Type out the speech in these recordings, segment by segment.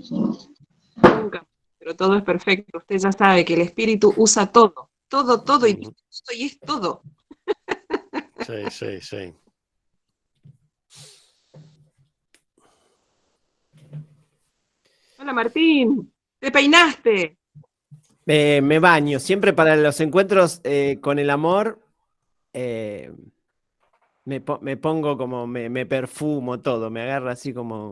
Nunca, pero todo es perfecto. Usted ya sabe que el espíritu usa todo, todo y todo, y es todo. Sí, sí, sí. Hola Martín, te peinaste. Me baño. Siempre para los encuentros con el amor, me pongo como, me perfumo todo, me agarra así como...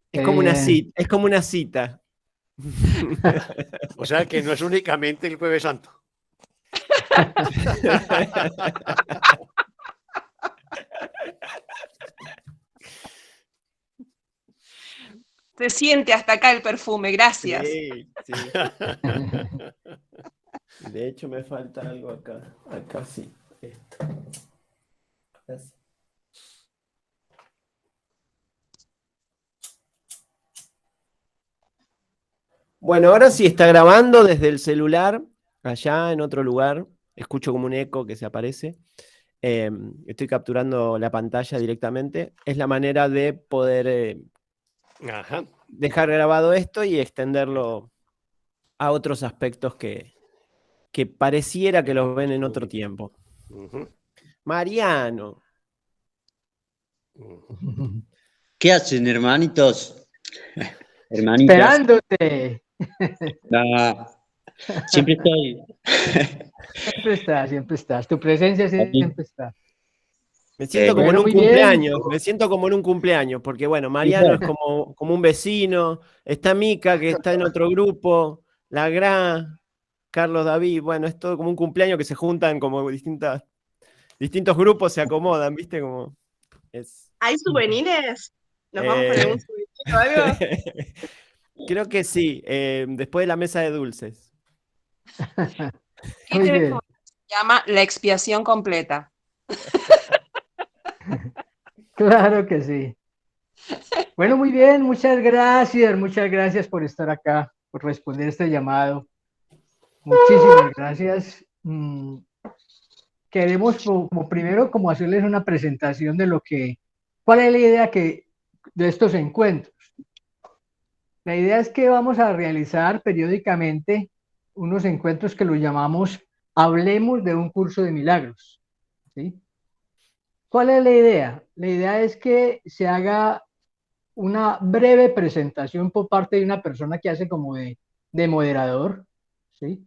Es como una cita, es como una cita. O sea que no es únicamente el Jueves Santo. Se siente hasta acá el perfume, gracias. Sí, sí. De hecho, me falta algo acá. Acá sí. Esto. Así. Bueno, ahora sí está grabando desde el celular, allá en otro lugar. Escucho como un eco que se aparece. Estoy capturando la pantalla directamente. Es la manera de poder Ajá. dejar grabado esto y extenderlo a otros aspectos que pareciera que los ven en otro tiempo. Mariano. ¿Qué hacen, hermanitos? Hermanitas. Esperándote. Siempre estoy. Siempre estás. Tu presencia siempre está. Me siento como Bueno, en un muy bien. cumpleaños, me siento como en un cumpleaños, porque bueno, Mariano es como un vecino, está Mica, que está en otro grupo, la Gra, Carlos David, bueno, es todo como un cumpleaños que se juntan como distintos grupos, se acomodan, ¿viste? Como es. ¿Hay souvenirs? ¿Nos vamos a poner un souvenir o algo? Creo que sí, después de la mesa de dulces. Muy bien. Se llama la expiación completa. Claro que sí. Bueno, muy bien, muchas gracias por estar acá, por responder este llamado. Muchísimas gracias. Queremos como primero como hacerles una presentación de cuál es la idea de estos encuentros. La idea es que vamos a realizar periódicamente unos encuentros que los llamamos Hablemos de un curso de milagros, ¿sí? ¿Cuál es la idea? La idea es que se haga una breve presentación por parte de una persona que hace como de moderador, ¿sí?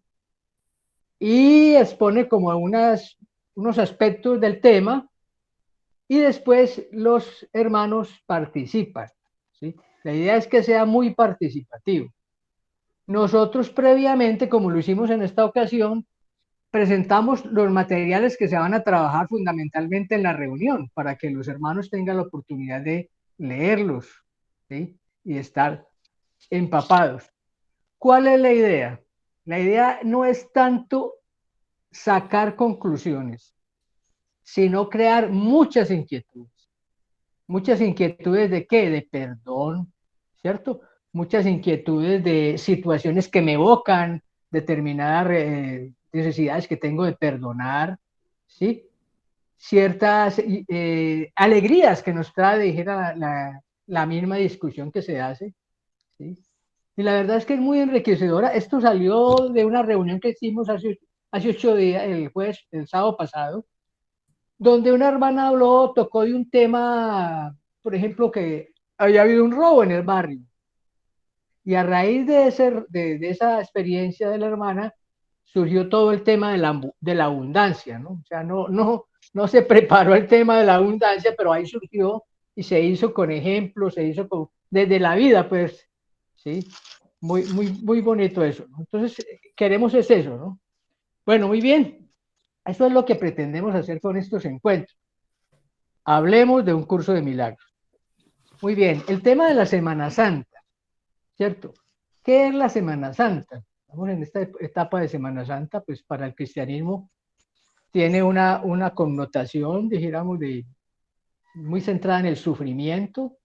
Y expone como unos aspectos del tema y después los hermanos participan, ¿sí? La idea es que sea muy participativo. Nosotros previamente, como lo hicimos en esta ocasión, presentamos los materiales que se van a trabajar fundamentalmente en la reunión para que los hermanos tengan la oportunidad de leerlos, ¿sí? Y estar empapados. ¿Cuál es la idea? La idea no es tanto sacar conclusiones, sino crear muchas inquietudes. Muchas inquietudes de qué? De perdón, ¿cierto? Muchas inquietudes de situaciones que me evocan determinadas necesidades que tengo de perdonar, ¿sí? Ciertas alegrías que nos trae, dijera la misma discusión que se hace, ¿sí? Y la verdad es que es muy enriquecedora. Esto salió de una reunión que hicimos hace 8 días, el sábado pasado, donde una hermana tocó de un tema, por ejemplo, que había habido un robo en el barrio. Y a raíz de esa experiencia de la hermana, surgió todo el tema de la abundancia, ¿no? O sea, no se preparó el tema de la abundancia, pero ahí surgió y se hizo con ejemplos, desde la vida, pues, ¿sí? Muy bonito eso, ¿no? Entonces, queremos es eso, ¿no? Bueno, muy bien. Eso es lo que pretendemos hacer con estos encuentros. Hablemos de un curso de milagros. Muy bien, el tema de la Semana Santa, ¿cierto? ¿Qué es la Semana Santa? Estamos en esta etapa de Semana Santa, pues para el cristianismo tiene una connotación, dijéramos, muy centrada en el sufrimiento.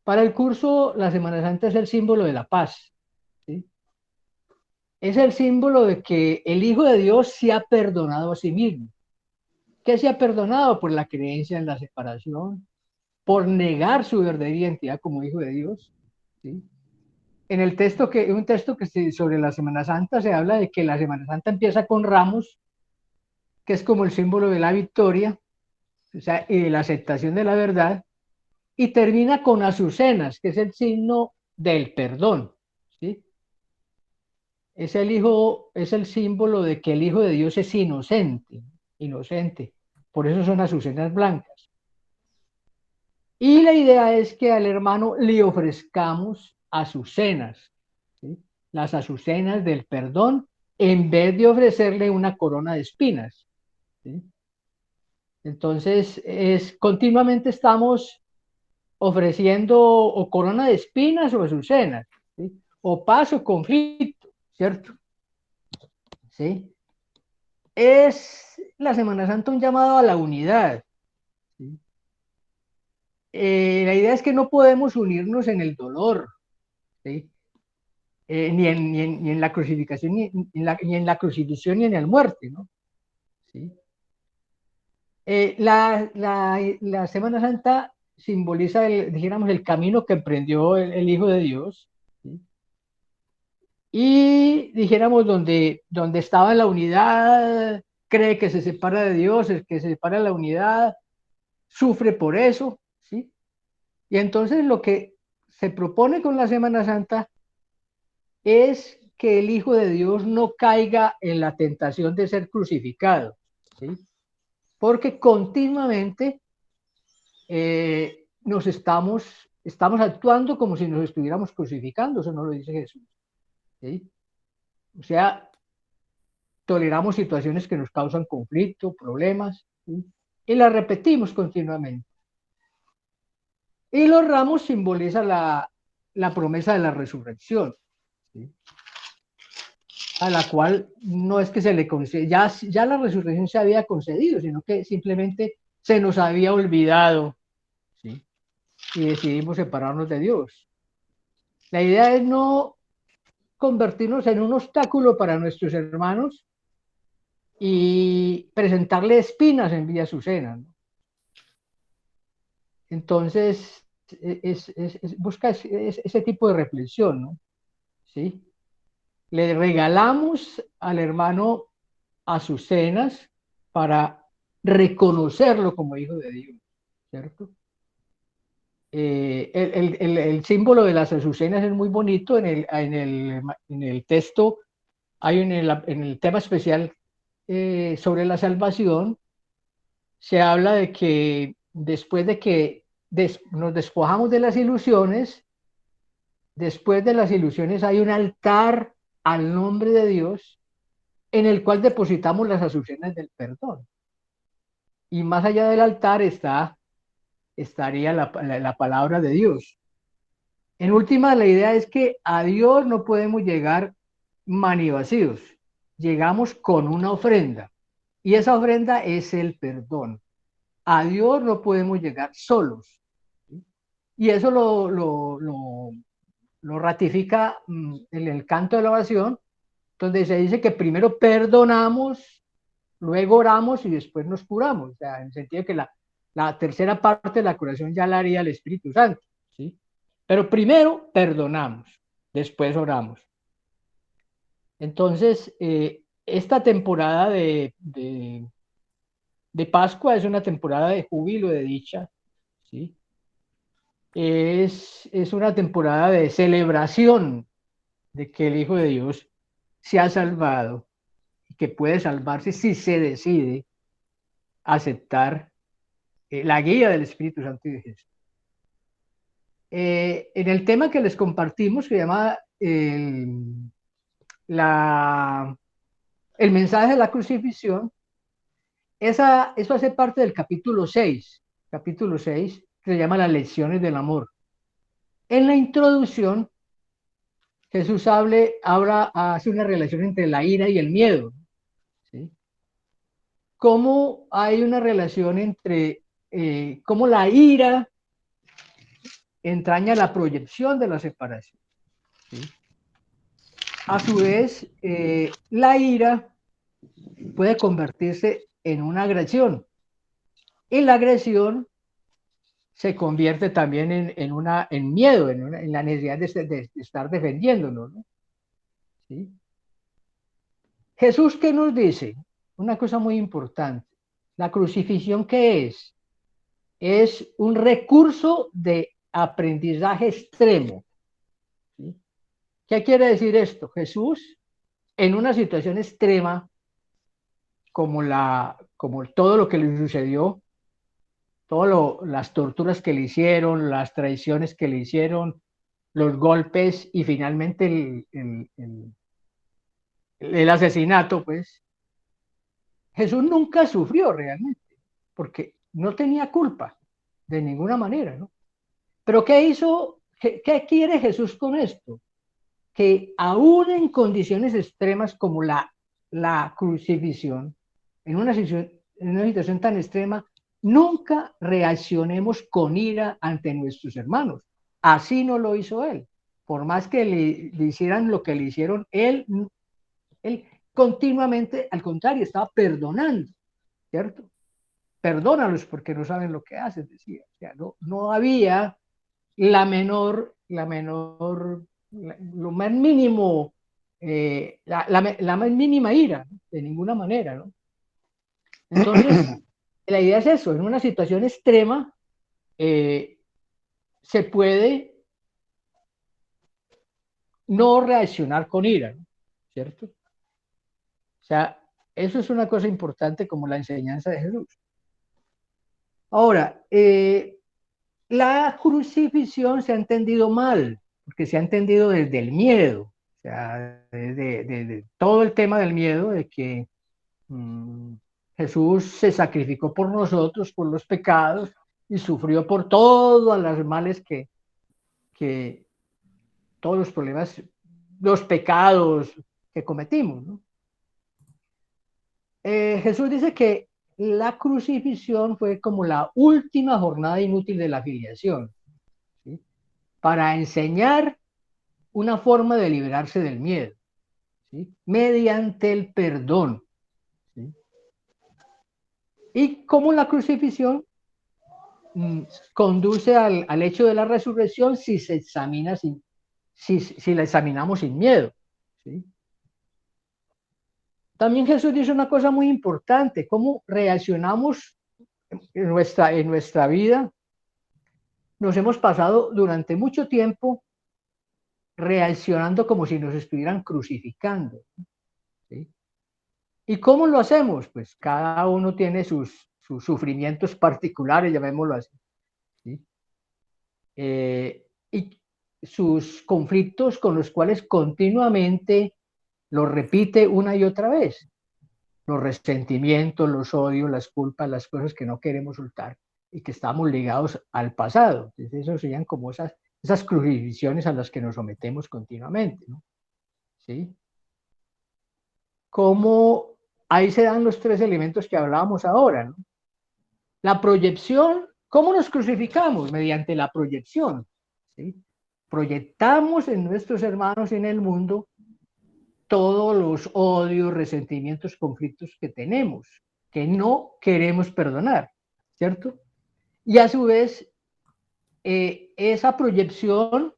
Para el curso, la Semana Santa es el símbolo de la paz, ¿sí? Es el símbolo de que el Hijo de Dios se ha perdonado a sí mismo. ¿Qué se ha perdonado? Por la creencia en la separación, por negar su verdadera identidad como hijo de Dios, ¿sí? En el texto un texto sobre la Semana Santa se habla de que la Semana Santa empieza con ramos, que es como el símbolo de la victoria, o sea, y de la aceptación de la verdad, y termina con azucenas, que es el signo del perdón, ¿sí? Es el símbolo de que el Hijo de Dios es inocente, inocente. Por eso son azucenas blancas. Y la idea es que al hermano le ofrezcamos azucenas, ¿sí? Las azucenas del perdón, en vez de ofrecerle una corona de espinas, ¿sí? Entonces, continuamente estamos ofreciendo o corona de espinas o azucenas, ¿sí? O paz o conflicto, ¿cierto? ¿Sí? Es la Semana Santa un llamado a la unidad, ¿sí? La idea es que no podemos unirnos en el dolor, ¿sí? Ni en la crucificación, ni en la crucifixión, ni en la muerte, ¿no? ¿Sí? La Semana Santa simboliza, dijéramos, el camino que emprendió el Hijo de Dios, ¿sí? Y dijéramos, donde estaba en la unidad, cree que se separa de Dios, el que se separa de la unidad, sufre por eso, ¿sí? Y entonces lo que se propone con la Semana Santa es que el Hijo de Dios no caiga en la tentación de ser crucificado, ¿sí? Porque continuamente estamos actuando como si nos estuviéramos crucificando, eso no lo dice Jesús, ¿sí? O sea, toleramos situaciones que nos causan conflicto, problemas, ¿sí? Y las repetimos continuamente. Y los ramos simbolizan la promesa de la resurrección, ¿sí? A la cual no es que se le concede, ya la resurrección se había concedido, sino que simplemente se nos había olvidado, ¿sí? Y decidimos separarnos de Dios. La idea es no convertirnos en un obstáculo para nuestros hermanos y presentarle espinas en vía azucena, ¿no? Entonces, busca ese tipo de reflexión, ¿no? ¿Sí? Le regalamos al hermano azucenas para reconocerlo como hijo de Dios, ¿cierto? El símbolo de las azucenas es muy bonito. En el texto hay en el tema especial sobre la salvación, se habla de que después de que nos despojamos de las ilusiones, después de las ilusiones hay un altar al nombre de Dios en el cual depositamos las azucenas del perdón. Y más allá del altar estaría la palabra de Dios. En última, la idea es que a Dios no podemos llegar manivacíos, llegamos con una ofrenda, y esa ofrenda es el perdón. A Dios no podemos llegar solos, ¿sí? Y eso lo ratifica en el canto de la oración, donde se dice que primero perdonamos, luego oramos y después nos curamos. O sea, en el sentido de que la tercera parte de la curación ya la haría el Espíritu Santo, ¿sí? Pero primero perdonamos, después oramos. Entonces, esta temporada de Pascua es una temporada de júbilo, de dicha, ¿sí? Es una temporada de celebración de que el Hijo de Dios se ha salvado y que puede salvarse si se decide aceptar la guía del Espíritu Santo y de Jesús. En el tema que les compartimos, que se llama el mensaje de la crucifixión, eso hace parte del capítulo 6, que se llama las lecciones del amor. En la introducción, Jesús hace una relación entre la ira y el miedo, ¿sí? Cómo hay una relación entre cómo la ira entraña la proyección de la separación, ¿sí? A su vez, la ira puede convertirse en una agresión, y la agresión se convierte también en miedo, en la necesidad de estar defendiéndonos, ¿no? ¿Sí? Jesús, ¿qué nos dice? Una cosa muy importante. La crucifixión, ¿qué es? Es un recurso de aprendizaje extremo. ¿Sí? ¿Qué quiere decir esto? Jesús, en una situación extrema, como todo lo que le sucedió, las torturas que le hicieron, las traiciones que le hicieron, los golpes y finalmente el asesinato, pues, Jesús nunca sufrió realmente, porque no tenía culpa de ninguna manera, ¿no? Pero ¿qué hizo? ¿Qué quiere Jesús con esto? Que aún en condiciones extremas como la crucifixión, en una situación tan extrema, nunca reaccionemos con ira ante nuestros hermanos. Así no lo hizo él. Por más que le hicieran lo que le hicieron, él continuamente, al contrario, estaba perdonando, ¿cierto? Perdónalos porque no saben lo que hacen, decía. O sea, no había lo más mínimo, la más mínima ira, ¿no? De ninguna manera, ¿no? Entonces, la idea es eso, en una situación extrema se puede no reaccionar con ira, ¿no? ¿Cierto? O sea, eso es una cosa importante como la enseñanza de Jesús. Ahora, la crucifixión se ha entendido mal, porque se ha entendido desde el miedo, o sea, desde todo el tema del miedo, de que Jesús se sacrificó por nosotros, por los pecados, y sufrió por todos los males que todos los problemas, los pecados que cometimos, ¿no? Jesús dice que la crucifixión fue como la última jornada inútil de la filiación, ¿sí? Para enseñar una forma de liberarse del miedo, ¿sí? Mediante el perdón, ¿sí? Y como la crucifixión conduce al hecho de la resurrección si se examina si la examinamos sin miedo, ¿sí? También Jesús dice una cosa muy importante: cómo reaccionamos en nuestra vida. Nos hemos pasado durante mucho tiempo reaccionando como si nos estuvieran crucificando, ¿sí? ¿Y cómo lo hacemos? Pues cada uno tiene sus sufrimientos particulares, llamémoslo así, ¿sí? Y sus conflictos con los cuales continuamente lo repite una y otra vez. Los resentimientos, los odios, las culpas, las cosas que no queremos soltar y que estamos ligados al pasado. Entonces, eso serían como esas crucifixiones a las que nos sometemos continuamente, ¿no? ¿Sí? Como ahí se dan los tres elementos que hablábamos ahora, ¿no? La proyección, ¿cómo nos crucificamos? Mediante la proyección, ¿sí? Proyectamos en nuestros hermanos y en el mundo todos los odios, resentimientos, conflictos que tenemos, que no queremos perdonar, ¿cierto? Y a su vez, esa proyección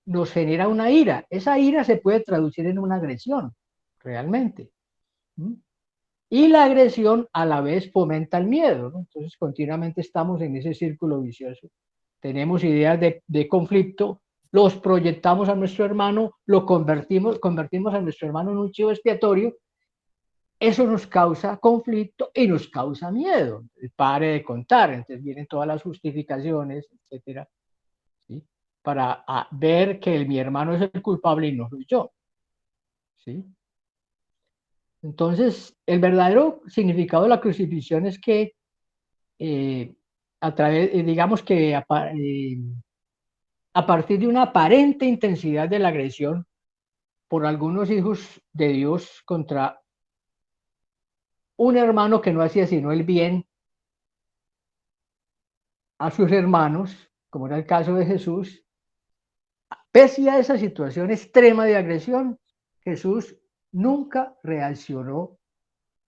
nos genera una ira. Esa ira se puede traducir en una agresión, realmente. Y la agresión a la vez fomenta el miedo, ¿no? Entonces, continuamente estamos en ese círculo vicioso. Tenemos ideas de conflicto, los proyectamos a nuestro hermano, lo convertimos a nuestro hermano en un chivo expiatorio. Eso nos causa conflicto y nos causa miedo. Pare de contar, entonces vienen todas las justificaciones, etcétera, ¿sí? Para ver que mi hermano es el culpable y no soy yo, ¿sí? Entonces, el verdadero significado de la crucifixión es que digamos que a partir de una aparente intensidad de la agresión por algunos hijos de Dios contra un hermano que no hacía sino el bien a sus hermanos, como era el caso de Jesús, pese a esa situación extrema de agresión, Jesús nunca reaccionó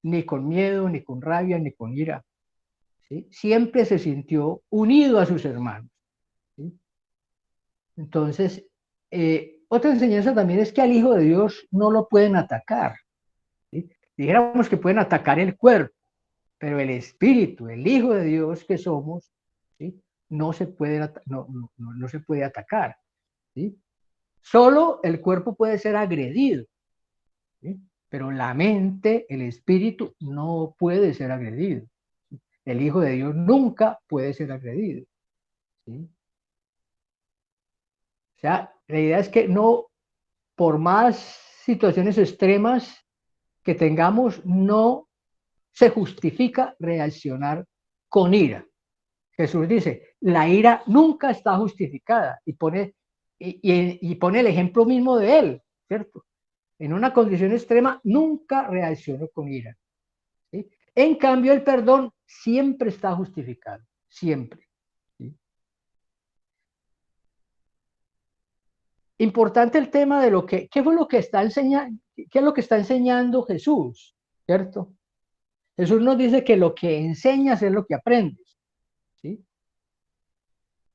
ni con miedo, ni con rabia, ni con ira, ¿sí? Siempre se sintió unido a sus hermanos, ¿sí? Entonces, otra enseñanza también es que al Hijo de Dios no lo pueden atacar, ¿sí? Dijéramos que pueden atacar el cuerpo, pero el espíritu, el Hijo de Dios que somos, ¿sí? No se puede, no se puede atacar, ¿sí? Solo el cuerpo puede ser agredido, ¿sí? Pero la mente, el espíritu, no puede ser agredido. El Hijo de Dios nunca puede ser agredido, ¿sí? O sea, la idea es que no, por más situaciones extremas que tengamos, no se justifica reaccionar con ira. Jesús dice, la ira nunca está justificada y pone el ejemplo mismo de él, ¿cierto? En una condición extrema nunca reaccionó con ira, ¿sí? En cambio, el perdón siempre está justificado, siempre, ¿sí? Importante el tema de ¿qué fue lo que está enseñando? ¿Qué es lo que está enseñando Jesús? ¿Cierto? Jesús nos dice que lo que enseñas es lo que aprendes, ¿sí?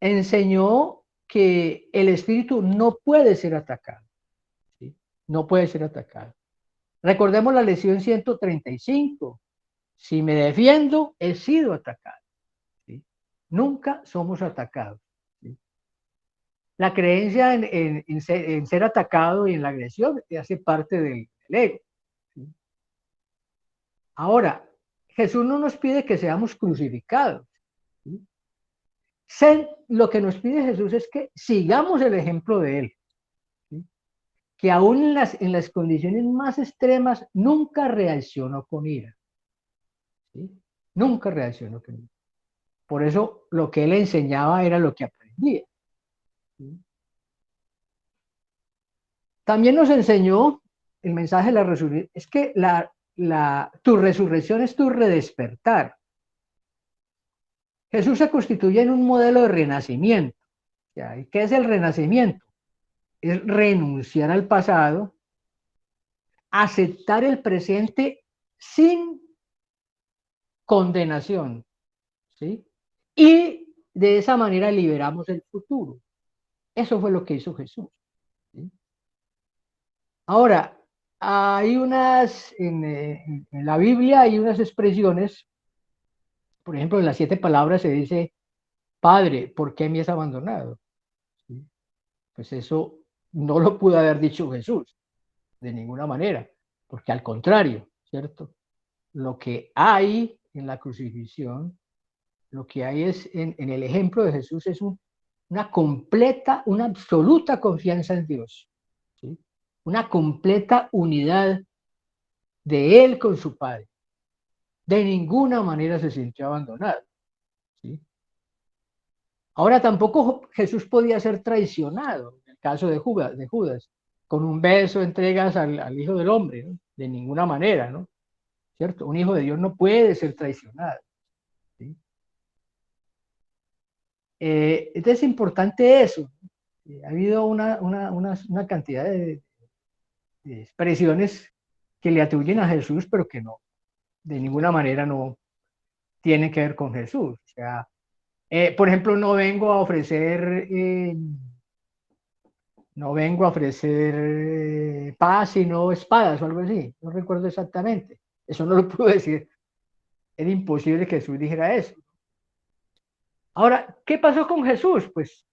Enseñó que el espíritu no puede ser atacado, ¿sí? No puede ser atacado. Recordemos la lección 135. Si me defiendo, he sido atacado, ¿sí? Nunca somos atacados, ¿sí? La creencia en ser atacado y en la agresión hace parte del ego, ¿sí? Ahora, Jesús no nos pide que seamos crucificados, ¿sí? Lo que nos pide Jesús es que sigamos el ejemplo de él, ¿sí? Que aún en las condiciones más extremas nunca reaccionó con ira, ¿sí? Nunca reaccionó con ira. Por eso lo que él enseñaba era lo que aprendía, ¿sí? También nos enseñó el mensaje de la resurrección, es que tu resurrección es tu redespertar. Jesús se constituye en un modelo de renacimiento. ¿Y qué es el renacimiento? Es renunciar al pasado, aceptar el presente sin condenación, ¿sí? Y de esa manera liberamos el futuro. Eso fue lo que hizo Jesús, ¿sí? Ahora, hay en la Biblia hay unas expresiones, por ejemplo, en las 7 palabras se dice, Padre, ¿por qué me has abandonado? ¿Sí? Pues eso no lo pudo haber dicho Jesús, de ninguna manera, porque al contrario, ¿cierto? Lo que hay en la crucifixión, lo que hay es, en el ejemplo de Jesús, es una completa, una absoluta confianza en Dios, ¿sí? Una completa unidad de él con su Padre. De ninguna manera se sintió abandonado, ¿sí? Ahora tampoco Jesús podía ser traicionado, en el caso de Judas, con un beso entregas al Hijo del Hombre, ¿no? De ninguna manera, ¿no? ¿Cierto? Un hijo de Dios no puede ser traicionado, ¿sí? Entonces es importante eso. Ha habido una cantidad de expresiones que le atribuyen a Jesús, pero que no, de ninguna manera no tienen que ver con Jesús. O sea, por ejemplo, no vengo a ofrecer paz, sino espadas o algo así. No recuerdo exactamente. Eso no lo puedo decir. Era imposible que Jesús dijera eso. Ahora, ¿qué pasó con Jesús? Pues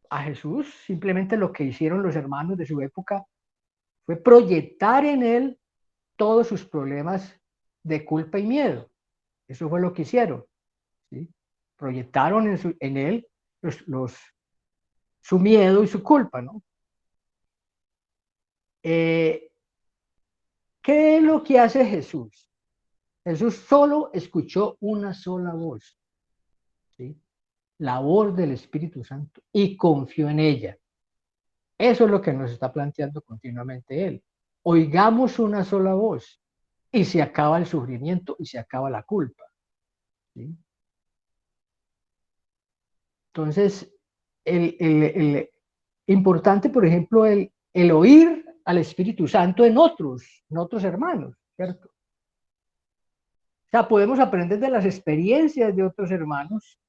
a Jesús simplemente lo que hicieron los hermanos de su época fue proyectar en él todos sus problemas de culpa y miedo. Eso fue lo que hicieron, ¿sí? Proyectaron en él su miedo y su culpa, ¿no? ¿Qué es lo que hace Jesús? Jesús solo escuchó una sola voz, ¿sí? La voz del Espíritu Santo, y confió en ella. Eso es lo que nos está planteando continuamente él. Oigamos una sola voz y se acaba el sufrimiento y se acaba la culpa, ¿sí? Entonces, importante, por ejemplo, el oír al Espíritu Santo en otros hermanos, ¿cierto? O sea, podemos aprender de las experiencias de otros hermanos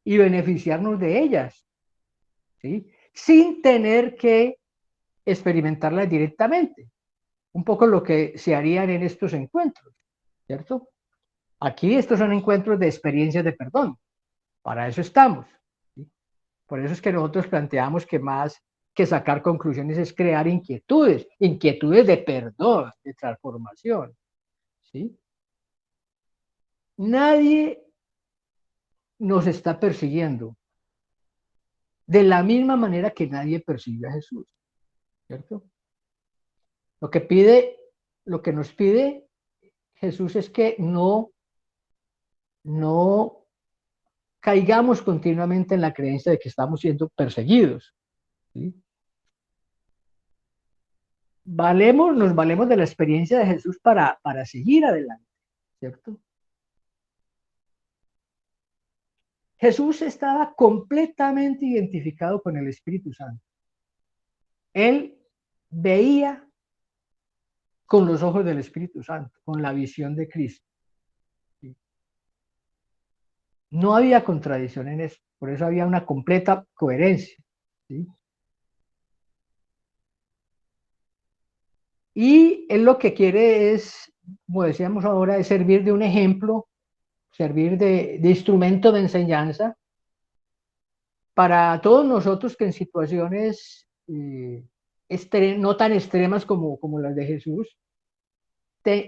y beneficiarnos de ellas, ¿sí? Sin tener que experimentarlas directamente. Un poco lo que se harían en estos encuentros, ¿cierto? Aquí estos son encuentros de experiencias de perdón. Para eso estamos, ¿sí? Por eso es que nosotros planteamos que más que sacar conclusiones es crear inquietudes de perdón, de transformación, ¿sí? Nadie nos está persiguiendo de la misma manera que nadie persigue a Jesús, ¿cierto? Lo que nos pide Jesús es que no caigamos continuamente en la creencia de que estamos siendo perseguidos, ¿sí? Nos valemos de la experiencia de Jesús para seguir adelante, ¿cierto? Jesús estaba completamente identificado con el Espíritu Santo. Él veía con los ojos del Espíritu Santo, con la visión de Cristo. ¿Sí? No había contradicción en eso, por eso había una completa coherencia, ¿sí? Y él lo que quiere es, como decíamos ahora, es servir de un ejemplo, servir de instrumento de enseñanza para todos nosotros que en situaciones no tan extremas como las de Jesús,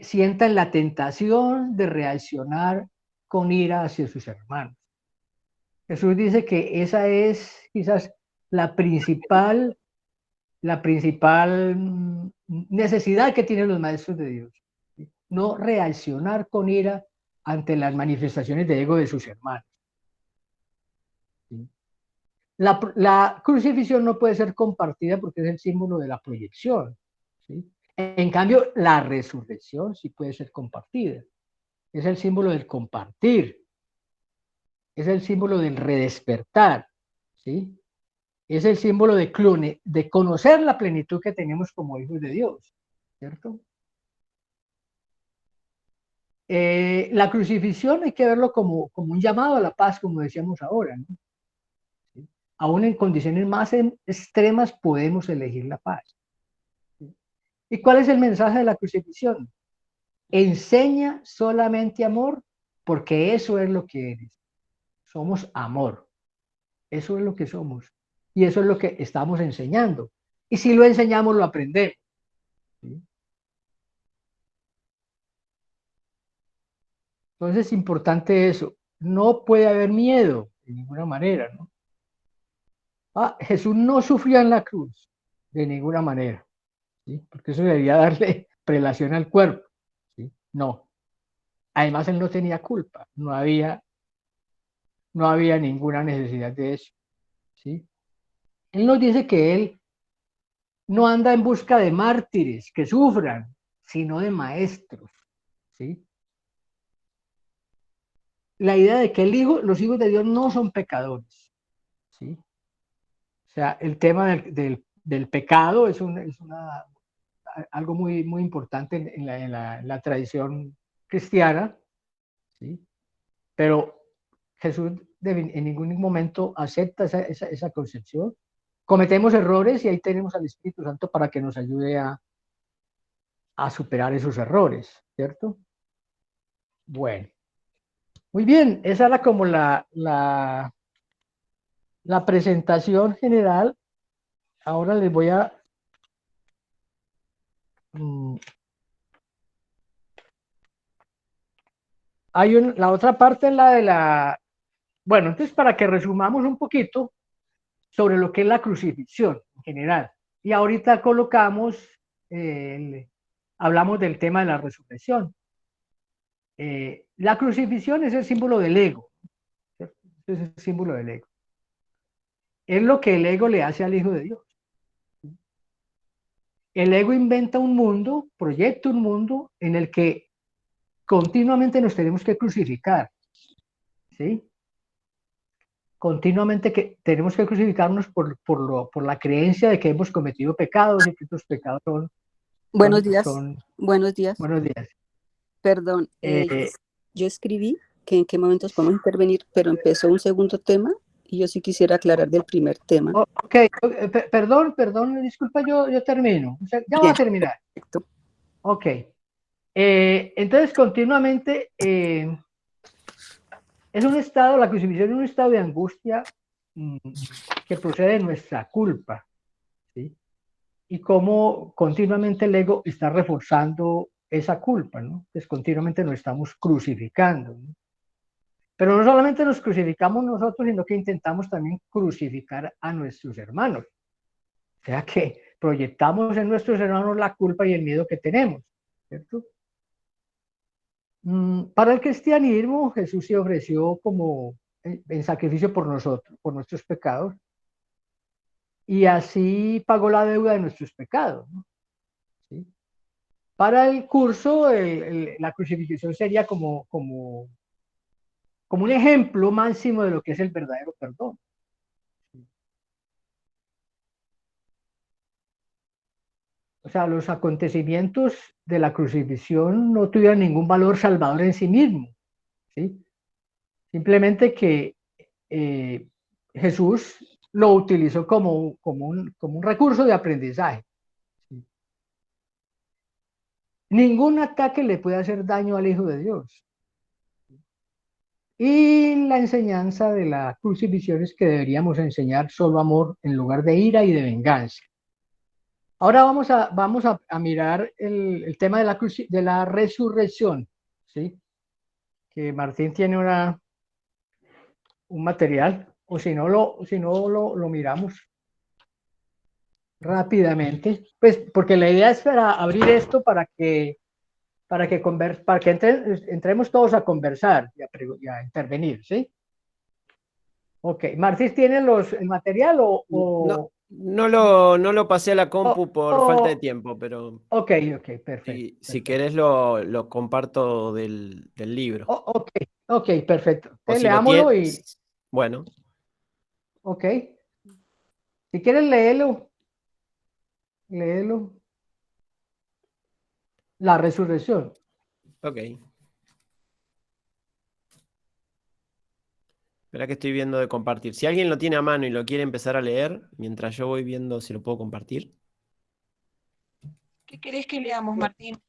sientan la tentación de reaccionar con ira hacia sus hermanos. Jesús dice que esa es quizás la principal necesidad que tienen los maestros de Dios, ¿sí? No reaccionar con ira ante las manifestaciones de ego de sus hermanos. ¿Sí? La crucifixión no puede ser compartida porque es el símbolo de la proyección, ¿sí? En cambio, la resurrección sí puede ser compartida. Es el símbolo del compartir. Es el símbolo del redespertar, ¿sí? Es el símbolo de conocer la plenitud que tenemos como hijos de Dios, ¿cierto? La crucifixión hay que verlo como un llamado a la paz, como decíamos ahora, ¿no? ¿Sí? Aún en condiciones más extremas podemos elegir la paz. ¿Sí? ¿Y cuál es el mensaje de la crucifixión? Enseña solamente amor, porque eso es lo que eres. Somos amor. Eso es lo que somos. Y eso es lo que estamos enseñando. Y si lo enseñamos, lo aprendemos. ¿Sí? Entonces es importante eso. No puede haber miedo de ninguna manera, ¿no? Jesús no sufrió en la cruz de ninguna manera, ¿sí? Porque eso debería darle prelación al cuerpo, ¿sí? No. Además, él no tenía culpa. No había ninguna necesidad de eso, ¿sí? Él nos dice que él no anda en busca de mártires que sufran, sino de maestros, ¿sí? La idea de que los hijos de Dios no son pecadores, ¿sí? O sea, el tema del pecado es algo muy, muy importante en la tradición cristiana, ¿sí? Pero Jesús en ningún momento acepta esa concepción. Cometemos errores y ahí tenemos al Espíritu Santo para que nos ayude a superar esos errores, ¿cierto? Bueno, muy bien, esa era como la presentación general. Ahora les voy a la otra parte es la de bueno, entonces para que resumamos un poquito sobre lo que es la crucifixión en general. Y ahorita hablamos del tema de la resurrección. La crucifixión es el símbolo del ego, ¿cierto? Es el símbolo del ego. Es lo que el ego le hace al Hijo de Dios. El ego inventa un mundo, proyecta un mundo en el que continuamente nos tenemos que crucificar, ¿sí? Continuamente tenemos que crucificarnos por la creencia de que hemos cometido pecados y que estos pecados son... Buenos días. Buenos días. Buenos días. Perdón, Eh, yo escribí que en qué momentos podemos intervenir, pero empezó un segundo tema y yo sí quisiera aclarar del primer tema. ok, perdón, disculpa, yo termino. O sea, ya voy Bien, a terminar. perfecto. Ok. Entonces, continuamente, es un estado, la crucifixión es un estado de angustia mm, que procede de nuestra culpa, ¿sí? Y cómo continuamente el ego está reforzando esa culpa, ¿no? Pues continuamente nos estamos crucificando, ¿no? Pero no solamente nos crucificamos nosotros, sino que intentamos también crucificar a nuestros hermanos. O sea que proyectamos en nuestros hermanos la culpa y el miedo que tenemos, ¿cierto? Para el cristianismo, Jesús se ofreció como en sacrificio por nosotros, por nuestros pecados, y así pagó la deuda de nuestros pecados, ¿no? ¿Sí? Para el curso, la crucifixión sería como un ejemplo máximo de lo que es el verdadero perdón. O sea, los acontecimientos de la crucifixión no tuvieron ningún valor salvador en sí mismo, ¿sí? Simplemente que Jesús lo utilizó como un recurso de aprendizaje. ¿Sí? Ningún ataque le puede hacer daño al Hijo de Dios. Y la enseñanza de la crucifixión es que deberíamos enseñar solo amor en lugar de ira y de venganza. Ahora vamos a mirar el tema de la resurrección, ¿sí? Que Martín tiene un material, o si no lo miramos rápidamente, pues porque la idea es para abrir esto para que entremos todos a conversar y a intervenir, ¿sí? Ok, Martín, ¿tiene el material No, o, no lo pasé a la compu por falta de tiempo, pero Ok, perfecto. si querés lo comparto del libro. Ok, perfecto. O Entonces, si lo leámoslo y, tienes, bueno, ok. Si quieres léelo. La resurrección. ok. Espera que estoy viendo de compartir. Si alguien lo tiene a mano y lo quiere empezar a leer, mientras yo voy viendo si lo puedo compartir. ¿Qué querés que leamos, Martín?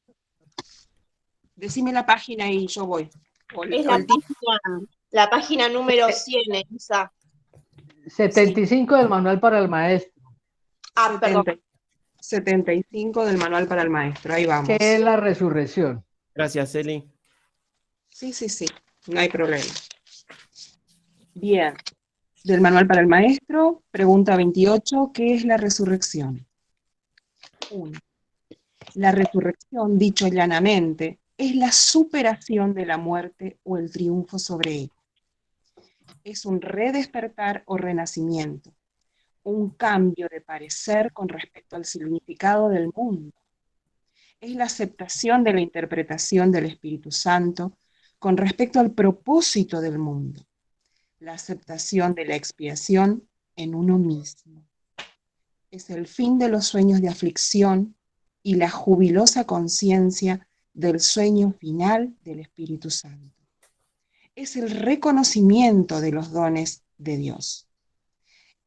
Decime la página y yo voy. Es la página número 100, Elisa. 75 del manual para el maestro. Ah, perdón. 75 del manual para el maestro. Ahí vamos. ¿Qué es la resurrección? Gracias, Eli. Sí, no hay problema. Bien. Del manual para el maestro, pregunta 28, ¿qué es la resurrección? 1. La resurrección, dicho llanamente, es la superación de la muerte o el triunfo sobre ella. Es un redespertar o renacimiento, un cambio de parecer con respecto al significado del mundo. Es la aceptación de la interpretación del Espíritu Santo con respecto al propósito del mundo, la aceptación de la expiación en uno mismo. Es el fin de los sueños de aflicción y la jubilosa conciencia del sueño final del Espíritu Santo. Es el reconocimiento de los dones de Dios.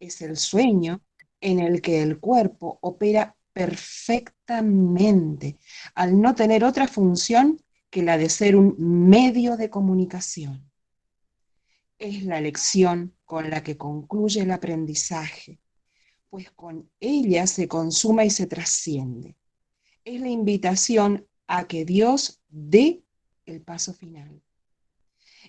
Es el sueño en el que el cuerpo opera perfectamente, al no tener otra función que la de ser un medio de comunicación. Es la lección con la que concluye el aprendizaje, pues con ella se consuma y se trasciende. Es la invitación a que Dios dé el paso final.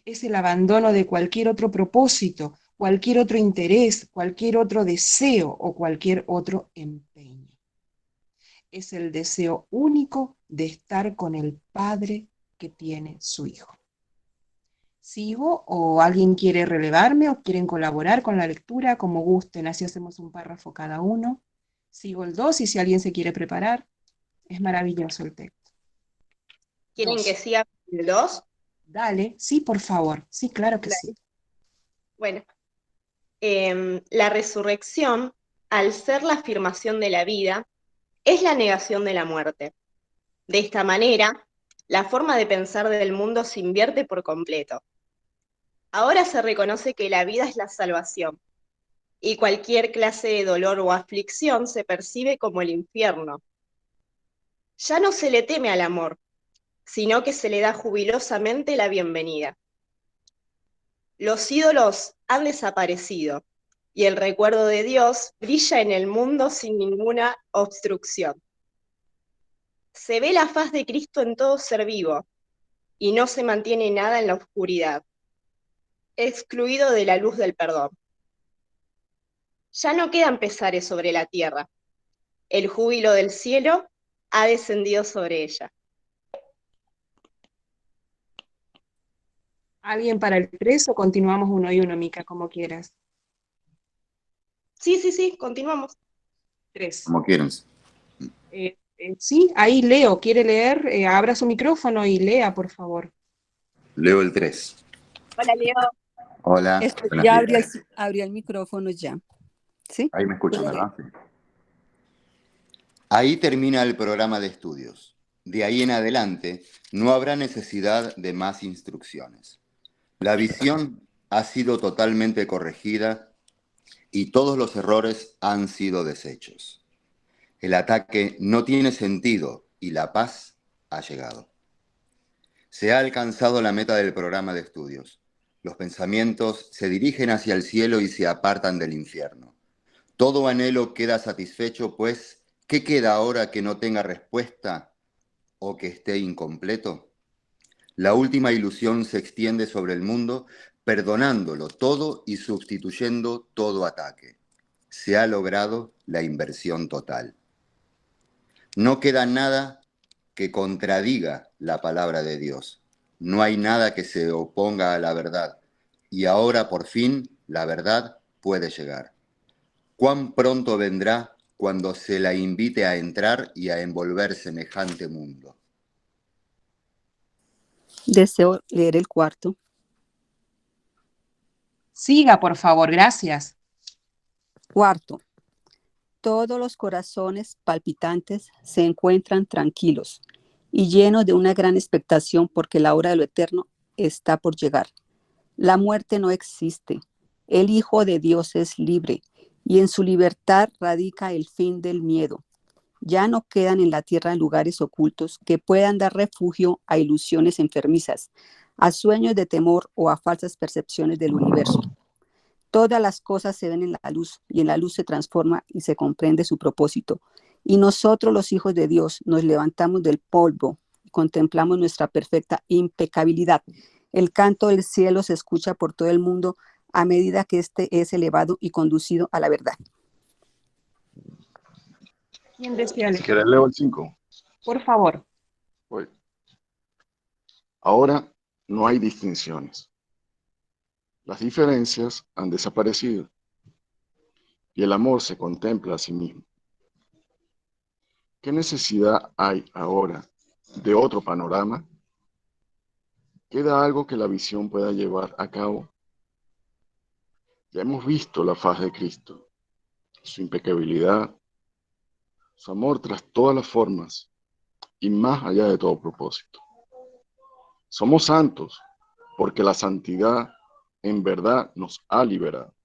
Es el abandono de cualquier otro propósito, cualquier otro interés, cualquier otro deseo o cualquier otro empeño. Es el deseo único de estar con el Padre que tiene su Hijo. ¿Sigo o alguien quiere relevarme o quieren colaborar con la lectura? Como gusten, así hacemos un párrafo cada uno. Sigo el 2 y si alguien se quiere preparar, es maravilloso el texto. ¿Quieren que siga el 2? Dale, sí, por favor. Sí, claro que sí. Bueno, la resurrección, al ser la afirmación de la vida, es la negación de la muerte. De esta manera, La forma de pensar del mundo se invierte por completo. Ahora se reconoce que la vida es la salvación, y cualquier clase de dolor o aflicción se percibe como el infierno. Ya no se le teme al amor, sino que se le da jubilosamente la bienvenida. Los ídolos han desaparecido, y el recuerdo de Dios brilla en el mundo sin ninguna obstrucción. Se ve la faz de Cristo en todo ser vivo, y no se mantiene nada en la oscuridad, excluido de la luz del perdón. Ya no quedan pesares sobre la tierra. El júbilo del cielo ha descendido sobre ella. ¿Alguien para el 3 o continuamos uno y uno, Mica, como quieras? Sí, continuamos. 3. Como quieran. Sí, ahí Leo quiere leer. Abra su micrófono y lea, por favor. Leo el 3. Hola, Leo. Hola. buenos Ya días. abrió el micrófono ya. ¿Sí? Ahí me escuchan, Puede ¿verdad? Sí. Ahí termina el programa de estudios. De ahí en adelante no habrá necesidad de más instrucciones. La visión ha sido totalmente corregida y todos los errores han sido deshechos. El ataque no tiene sentido y la paz ha llegado. Se ha alcanzado la meta del programa de estudios. Los pensamientos se dirigen hacia el cielo y se apartan del infierno. Todo anhelo queda satisfecho, pues, ¿qué queda ahora que no tenga respuesta o que esté incompleto? La última ilusión se extiende sobre el mundo, perdonándolo todo y sustituyendo todo ataque. Se ha logrado la inversión total. No queda nada que contradiga la palabra de Dios. No hay nada que se oponga a la verdad. Y ahora, por fin, la verdad puede llegar. ¿Cuán pronto vendrá cuando se la invite a entrar y a envolver semejante mundo? Deseo leer el 4. Siga, por favor, gracias. 4. Todos los corazones palpitantes se encuentran tranquilos y llenos de una gran expectación porque la hora de lo eterno está por llegar. La muerte no existe. El Hijo de Dios es libre y en su libertad radica el fin del miedo. Ya no quedan en la tierra lugares ocultos que puedan dar refugio a ilusiones enfermizas, a sueños de temor o a falsas percepciones del universo. Todas las cosas se ven en la luz y en la luz se transforma y se comprende su propósito. Y nosotros, los hijos de Dios, nos levantamos del polvo y contemplamos nuestra perfecta impecabilidad. El canto del cielo se escucha por todo el mundo a medida que éste es elevado y conducido a la verdad. ¿Quién desea Si leer? quieres leo el 5. Por favor. Voy. Ahora no hay distinciones. Las diferencias han desaparecido y el amor se contempla a sí mismo. ¿Qué necesidad hay ahora de otro panorama? ¿Queda algo que la visión pueda llevar a cabo? Ya hemos visto la faz de Cristo, su impecabilidad, su amor tras todas las formas y más allá de todo propósito. Somos santos porque la santidad en verdad nos ha liberado.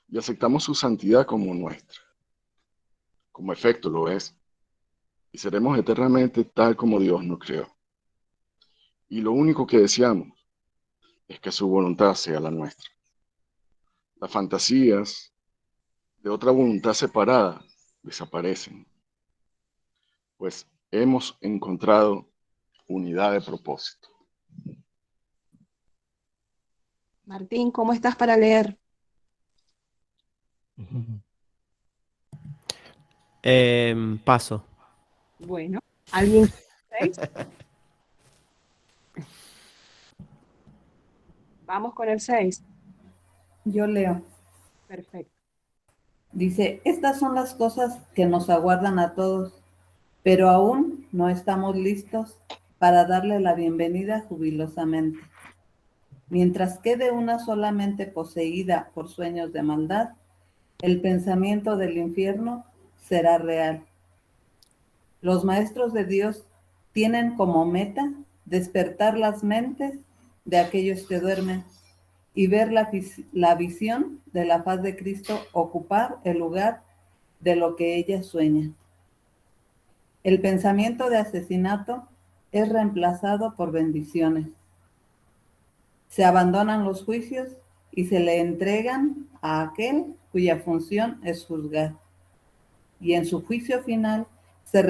Y aceptamos su santidad como nuestra. Como efecto lo es. Y seremos eternamente tal como Dios nos creó. Y lo único que deseamos es que su voluntad sea la nuestra. Las fantasías de otra voluntad separada desaparecen, pues hemos encontrado unidad de propósito. Martín, ¿cómo estás para leer? Paso. Bueno, ¿alguien quiere 6? Vamos con el 6. Yo leo. Perfecto. Dice, estas son las cosas que nos aguardan a todos, pero aún no estamos listos para darle la bienvenida jubilosamente. Mientras quede una solamente poseída por sueños de maldad, el pensamiento del infierno será real. Los maestros de Dios tienen como meta despertar las mentes de aquellos que duermen y ver la visión de la faz de Cristo ocupar el lugar de lo que ella sueña. El pensamiento de asesinato es reemplazado por bendiciones. Se abandonan los juicios y se le entregan a aquel cuya función es juzgar. Y en su juicio final se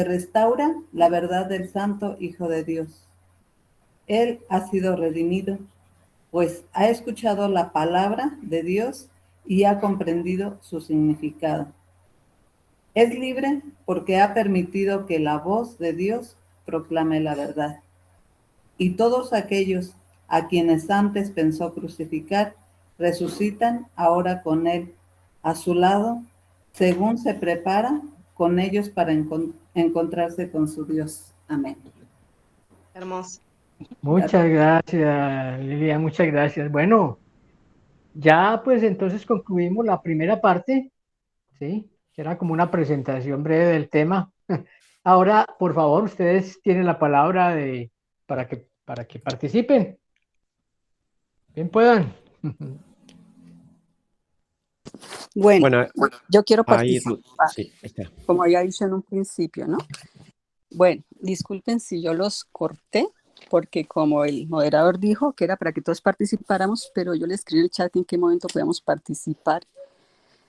restaura la verdad del Santo Hijo de Dios. Él ha sido redimido, pues ha escuchado la palabra de Dios y ha comprendido su significado. Es libre porque ha permitido que la voz de Dios proclame la verdad. Y todos aquellos a quienes antes pensó crucificar, resucitan ahora con Él, a su lado, según se prepara con ellos para encontrarse con su Dios. Amén. Hermoso. Muchas gracias, Lilia, muchas gracias. Bueno, ya pues entonces concluimos la primera parte, ¿sí? Era como una presentación breve del tema. Ahora, por favor, ustedes tienen la palabra para que participen. Bien puedan. Bueno, yo quiero ahí, participar, sí, está. como había dicho en un principio, ¿no? Bueno, disculpen si yo los corté, porque como el moderador dijo que era para que todos participáramos, pero yo le escribí en el chat en qué momento podíamos participar.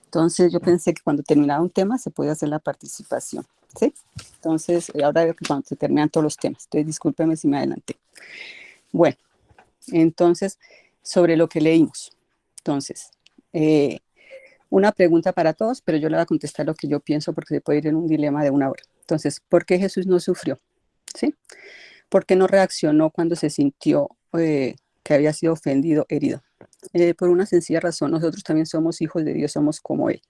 Entonces yo pensé que cuando terminaba un tema se podía hacer la participación, ¿sí? Entonces ahora veo que cuando se terminan todos los temas. Entonces discúlpenme si me adelanté. Bueno, entonces sobre lo que leímos. Entonces, una pregunta para todos, pero yo le voy a contestar lo que yo pienso porque se puede ir en un dilema de una hora. Entonces, ¿por qué Jesús no sufrió? ¿Sí? ¿Por qué no reaccionó cuando se sintió que había sido ofendido, herido? Por una sencilla razón, nosotros también somos hijos de Dios, somos como Él.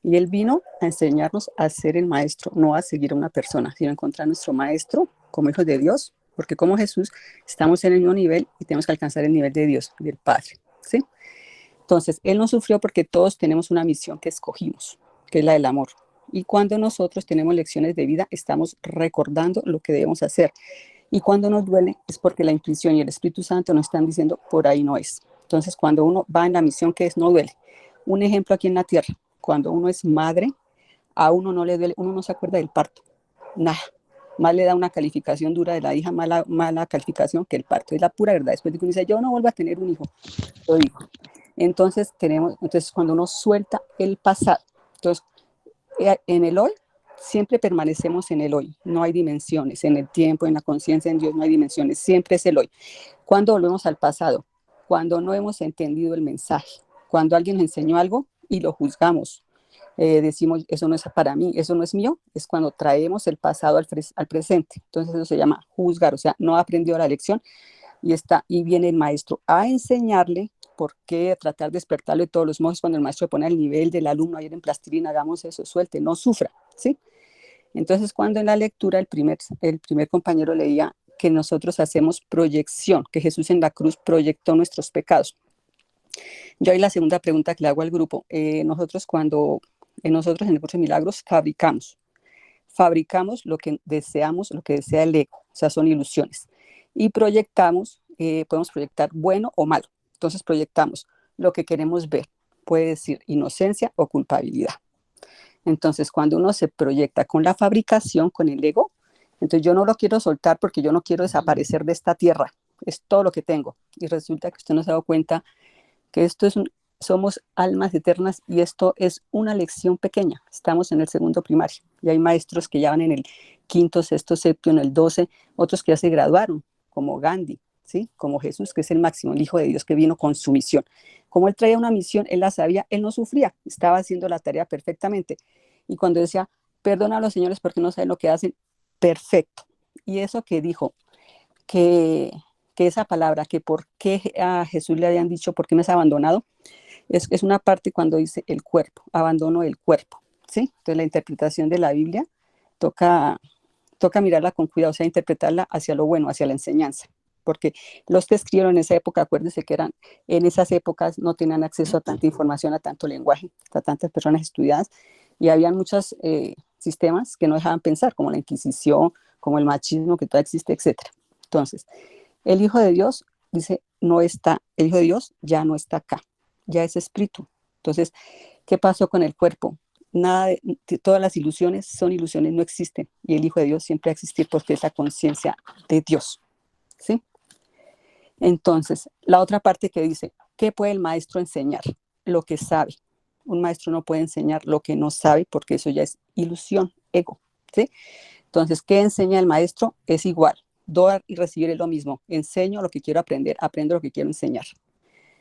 Y Él vino a enseñarnos a ser el maestro, no a seguir a una persona, sino a encontrar nuestro maestro como hijos de Dios, porque como Jesús estamos en el mismo nivel y tenemos que alcanzar el nivel de Dios, del Padre, ¿sí? Entonces, Él no sufrió porque todos tenemos una misión que escogimos, que es la del amor. Y cuando nosotros tenemos lecciones de vida, estamos recordando lo que debemos hacer. Y cuando nos duele es porque la intuición y el Espíritu Santo nos están diciendo, por ahí no es. Entonces, cuando uno va en la misión que es, no duele. Un ejemplo aquí en la tierra, cuando uno es madre, a uno no le duele, uno no se acuerda del parto, nada. Más le da una calificación dura de la hija, mala calificación que el parto. Es la pura verdad. Después de que uno dice, yo no vuelvo a tener un hijo, lo digo. Entonces, cuando uno suelta el pasado, entonces, en el hoy, siempre permanecemos en el hoy, no hay dimensiones, en el tiempo, en la conciencia, en Dios no hay dimensiones, siempre es el hoy. Cuando volvemos al pasado, cuando no hemos entendido el mensaje, cuando alguien nos enseñó algo y lo juzgamos, decimos, eso no es para mí, eso no es mío, es cuando traemos el pasado al presente. Entonces eso se llama juzgar, o sea, no ha aprendido la lección y viene el maestro a enseñarle por qué, tratar de despertarlo de todos los modos. Cuando el maestro pone al nivel del alumno ayer en plastilina, hagamos eso, suelte, no sufra, ¿sí? Entonces cuando en la lectura el primer compañero leía que nosotros hacemos proyección, que Jesús en la cruz proyectó nuestros pecados. Yo ahí la segunda pregunta que le hago al grupo, nosotros en el curso de milagros fabricamos lo que deseamos, lo que desea el ego, o sea, son ilusiones, y proyectamos, podemos proyectar bueno o malo. Entonces proyectamos lo que queremos ver, puede decir inocencia o culpabilidad. Entonces cuando uno se proyecta con la fabricación, con el ego, entonces yo no lo quiero soltar porque yo no quiero desaparecer de esta tierra, es todo lo que tengo. Y resulta que usted no se ha dado cuenta que somos almas eternas y esto es una lección pequeña. Estamos en el segundo primario y hay maestros que ya van en el quinto, sexto, séptimo, en el 12, otros que ya se graduaron, como Gandhi, ¿sí? Como Jesús, que es el máximo, el Hijo de Dios, que vino con su misión. Como él traía una misión, él la sabía, él no sufría, estaba haciendo la tarea perfectamente. Y cuando decía, perdona a los señores porque no saben lo que hacen, perfecto. Y eso que dijo, que esa palabra, que por qué a Jesús le habían dicho, ¿por qué me has abandonado? Es una parte cuando dice el cuerpo, abandono el cuerpo, ¿sí? Entonces la interpretación de la Biblia toca mirarla con cuidado, o sea, interpretarla hacia lo bueno, hacia la enseñanza. Porque los que escribieron en esa época, acuérdense que en esas épocas no tenían acceso a tanta información, a tanto lenguaje, a tantas personas estudiadas. Y había muchos sistemas que no dejaban pensar, como la Inquisición, como el machismo que todavía existe, etc. Entonces, el Hijo de Dios dice, no está, el Hijo de Dios ya no está acá, ya es espíritu. Entonces, ¿qué pasó con el cuerpo? Nada todas las ilusiones son ilusiones, no existen. Y el Hijo de Dios siempre va a existir porque es la conciencia de Dios. ¿Sí? Entonces, la otra parte que dice, ¿qué puede el maestro enseñar? Lo que sabe. Un maestro no puede enseñar lo que no sabe porque eso ya es ilusión, ego. ¿Sí? Entonces, ¿qué enseña el maestro? Es igual. Dar y recibir es lo mismo. Enseño lo que quiero aprender, aprendo lo que quiero enseñar.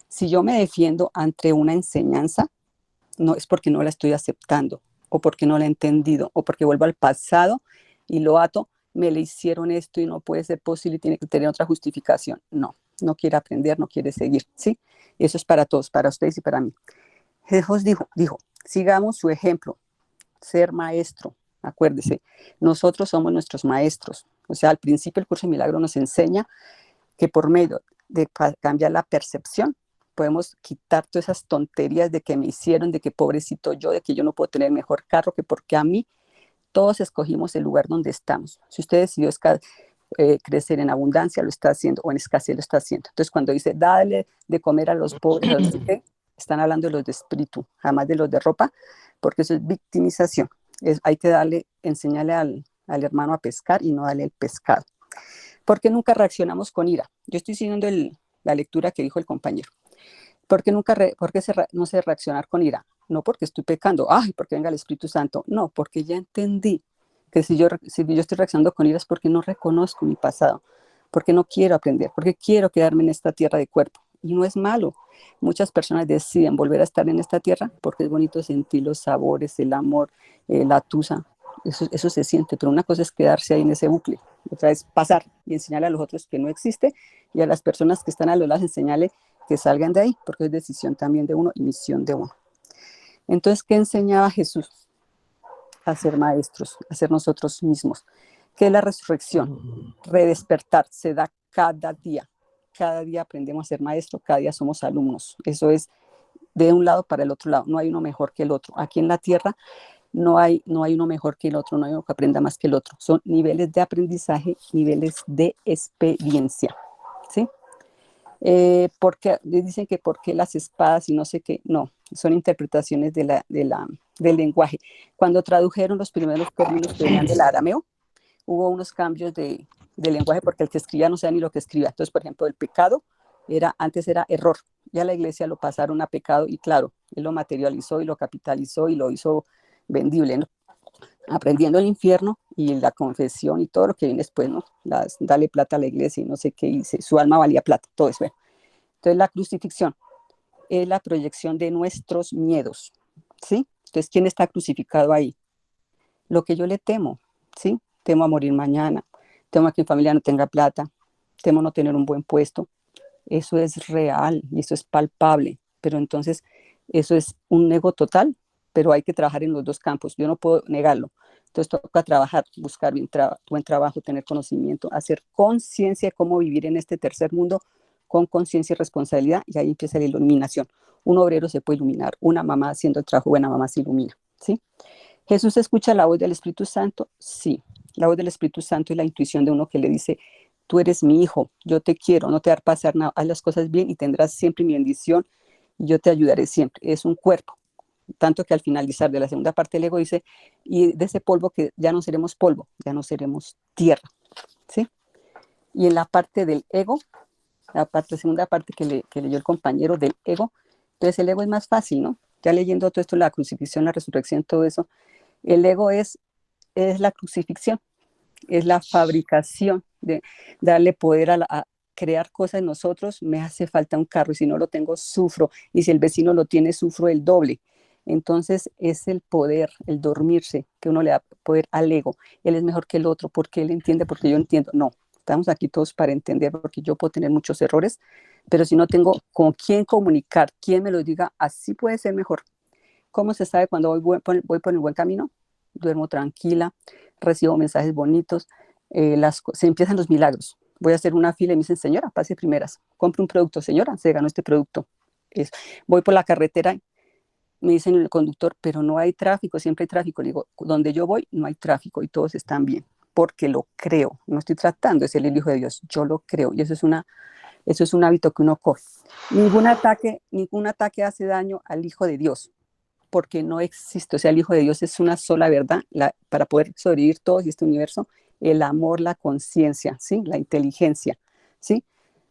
Si yo me defiendo ante una enseñanza, no es porque no la estoy aceptando, o porque no la he entendido, o porque vuelvo al pasado y lo ato, me le hicieron esto y no puede ser posible, tiene que tener otra justificación. No, no quiere aprender, no quiere seguir, ¿sí? Eso es para todos, para ustedes y para mí. Jesús dijo, sigamos su ejemplo, ser maestro. Acuérdese, nosotros somos nuestros maestros. O sea, al principio el curso de milagro nos enseña que por medio de cambiar la percepción, podemos quitar todas esas tonterías de que me hicieron, de que pobrecito yo, de que yo no puedo tener mejor carro, que porque a mí todos escogimos el lugar donde estamos. Si usted decidió crecer en abundancia, lo está haciendo, o en escasez, lo está haciendo. Entonces, cuando dice, dale de comer a los pobres, a los que están hablando de los de espíritu, jamás de los de ropa, porque eso es victimización. Hay que enseñarle al hermano a pescar y no darle el pescado. ¿Por qué nunca reaccionamos con ira? Yo estoy siguiendo la lectura que dijo el compañero. ¿Por qué no sé reaccionar con ira? No porque estoy pecando, ay, porque venga el Espíritu Santo. No, porque ya entendí que si yo estoy reaccionando con ira es porque no reconozco mi pasado, porque no quiero aprender, porque quiero quedarme en esta tierra de cuerpo. Y no es malo. Muchas personas deciden volver a estar en esta tierra porque es bonito sentir los sabores, el amor, la tusa. Eso se siente, pero una cosa es quedarse ahí en ese bucle, otra es pasar y enseñarle a los otros que no existe, y a las personas que están a los lados enseñarle que salgan de ahí, porque es decisión también de uno y misión de uno. Entonces, ¿qué enseñaba Jesús? A ser maestros, a ser nosotros mismos. ¿Qué es la resurrección? Redespertar, se da cada día. Cada día aprendemos a ser maestros, cada día somos alumnos. Eso es de un lado para el otro lado. No hay uno mejor que el otro. Aquí en la tierra no hay uno mejor que el otro, no hay uno que aprenda más que el otro. Son niveles de aprendizaje, niveles de experiencia. ¿Sí? Porque dicen que por qué las espadas y no sé qué, no, son interpretaciones del lenguaje. Cuando tradujeron los primeros términos que venían del arameo, hubo unos cambios de lenguaje porque el que escribía no sabía ni lo que escribía. Entonces, por ejemplo, el pecado antes era error, ya la iglesia lo pasaron a pecado y claro, él lo materializó y lo capitalizó y lo hizo vendible, ¿no? Aprendiendo el infierno y la confesión y todo lo que viene después, ¿no? Dale plata a la iglesia y no sé qué, dice, su alma valía plata, todo eso. Bueno. Entonces la crucifixión es la proyección de nuestros miedos, ¿sí? Entonces, ¿quién está crucificado ahí? Lo que yo le temo, ¿sí? Temo a morir mañana, temo a que mi familia no tenga plata, temo no tener un buen puesto. Eso es real y eso es palpable, pero entonces eso es un ego total, pero hay que trabajar en los dos campos, yo no puedo negarlo. Entonces toca trabajar, buscar buen trabajo, tener conocimiento, hacer conciencia de cómo vivir en este tercer mundo con conciencia y responsabilidad, y ahí empieza la iluminación. Un obrero se puede iluminar, una mamá haciendo el trabajo, buena mamá se ilumina, ¿sí? ¿Jesús escucha la voz del Espíritu Santo? Sí, la voz del Espíritu Santo es la intuición de uno que le dice, tú eres mi hijo, yo te quiero, no te haré pasar nada, haz las cosas bien y tendrás siempre mi bendición y yo te ayudaré siempre. Es un cuerpo, tanto que al finalizar de la segunda parte del ego dice, y de ese polvo que ya no seremos polvo, ya no seremos tierra, ¿sí? Y en la parte del ego, la segunda parte que leyó el compañero del ego, entonces el ego es más fácil, ¿no? Ya leyendo todo esto, la crucifixión, la resurrección, todo eso, el ego es la crucifixión, es la fabricación de darle poder a crear cosas en nosotros. Me hace falta un carro y si no lo tengo sufro, y si el vecino lo tiene sufro el doble. Entonces es el poder, el dormirse, que uno le da poder al ego. Él es mejor que el otro porque él entiende, porque yo entiendo. No, estamos aquí todos para entender, porque yo puedo tener muchos errores, pero si no tengo con quién comunicar, quién me lo diga, así puede ser mejor. ¿Cómo se sabe cuando voy por el buen camino? Duermo tranquila, recibo mensajes bonitos, se empiezan los milagros. Voy a hacer una fila y me dicen, señora, pase primeras, compre un producto, señora, se ganó este producto. Voy por la carretera, me dicen el conductor, pero no hay tráfico, siempre hay tráfico. Le digo, donde yo voy no hay tráfico y todos están bien, porque lo creo. No estoy tratando de ser el Hijo de Dios, yo lo creo. Y eso es un hábito que uno coge. Ningún ataque hace daño al Hijo de Dios, porque no existe. O sea, el Hijo de Dios es una sola verdad para poder sobrevivir todos y este universo, el amor, la conciencia, ¿sí? La inteligencia, ¿sí?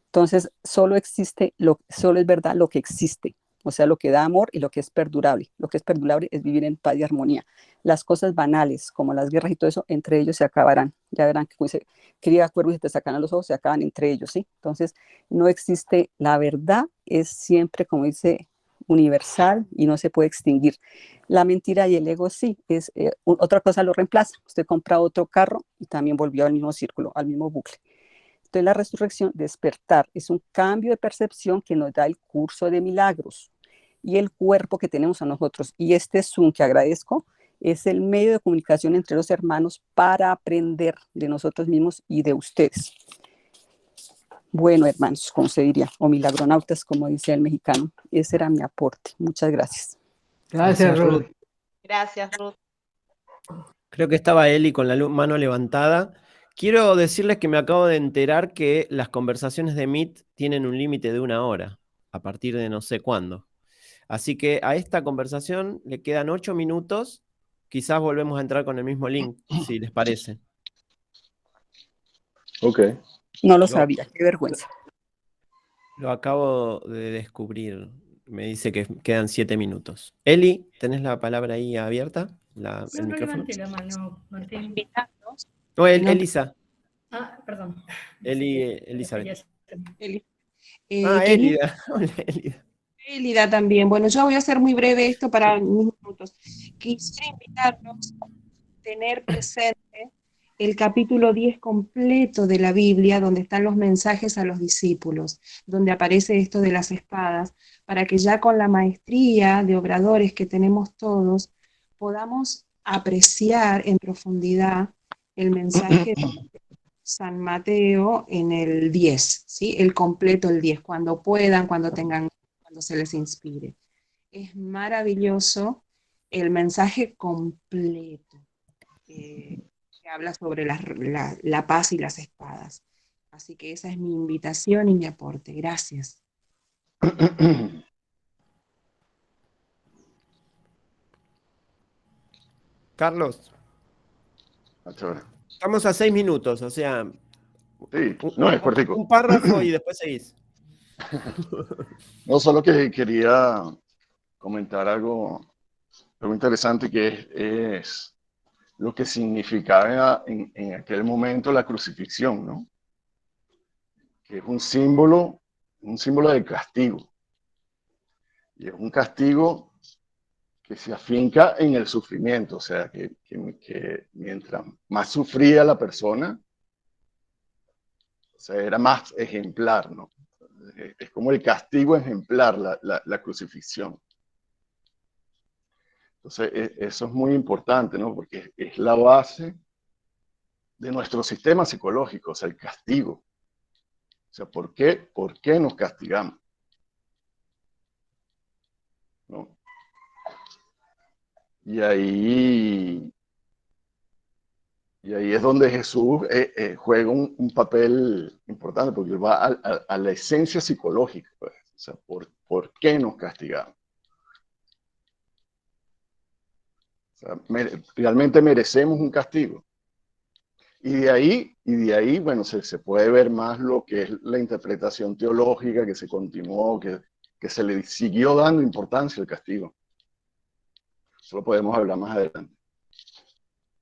Entonces, solo es verdad lo que existe, o sea, lo que da amor y lo que es perdurable. Lo que es perdurable es vivir en paz y armonía. Las cosas banales, como las guerras y todo eso, entre ellos se acabarán. Ya verán que como dice, cría cuervos y se te sacan a los ojos, se acaban entre ellos, ¿sí? Entonces, no existe, la verdad es siempre, como dice, universal y no se puede extinguir. La mentira y el ego sí, otra cosa lo reemplaza. Usted compra otro carro y también volvió al mismo círculo, al mismo bucle. Entonces la resurrección, despertar, es un cambio de percepción que nos da el curso de milagros y el cuerpo que tenemos a nosotros. Y este Zoom que agradezco es el medio de comunicación entre los hermanos para aprender de nosotros mismos y de ustedes. Bueno, hermanos, como se diría, o milagronautas, como dice el mexicano. Ese era mi aporte. Muchas gracias. Gracias, Ruth. Gracias, Ruth. Creo que estaba Eli con la mano levantada. Quiero decirles que me acabo de enterar que las conversaciones de Meet tienen un límite de 1 hora, a partir de no sé cuándo. Así que a esta conversación le quedan 8 minutos. Quizás volvemos a entrar con el mismo link, si les parece. Ok. No lo sabía, qué vergüenza. Lo acabo de descubrir. Me dice que quedan 7 minutos. Eli, ¿tenés la palabra ahí abierta? El No micrófono. levanté la mano, Martín. No, Elisa. Ah, perdón. Elizabeth. Eli. Elida. Hola, Elida. Elida también. Bueno, yo voy a hacer muy breve esto para unos minutos. Quisiera invitarlos a tener presente el capítulo 10 completo de la Biblia, donde están los mensajes a los discípulos, donde aparece esto de las espadas, para que ya con la maestría de obradores que tenemos todos, podamos apreciar en profundidad el mensaje de San Mateo en el 10, ¿sí? El completo, el 10, cuando puedan, cuando tengan, cuando se les inspire. Es maravilloso el mensaje completo que habla sobre la paz y las espadas. Así que esa es mi invitación y mi aporte. Gracias. Carlos. Ahora. Estamos a 6 minutos, o sea. Sí, no, es cortico. Un párrafo y después seguís. No, solo que quería comentar algo interesante que es lo que significaba en aquel momento la crucifixión, ¿no? Que es un símbolo de castigo. Y es un castigo que se afinca en el sufrimiento, o sea, que mientras más sufría la persona, o sea, era más ejemplar, ¿no? Es como el castigo ejemplar, la crucifixión. Entonces, eso es muy importante, ¿no? Porque es la base de nuestro sistema psicológico, o sea, el castigo. O sea, ¿por qué nos castigamos? ¿No? Y ahí es donde Jesús juega un papel importante, porque va a la esencia psicológica, pues. O sea, ¿por qué nos castigamos? O sea, realmente merecemos un castigo. Y de ahí, bueno, se puede ver más lo que es la interpretación teológica que se continuó, que se le siguió dando importancia al castigo. Eso lo podemos hablar más adelante.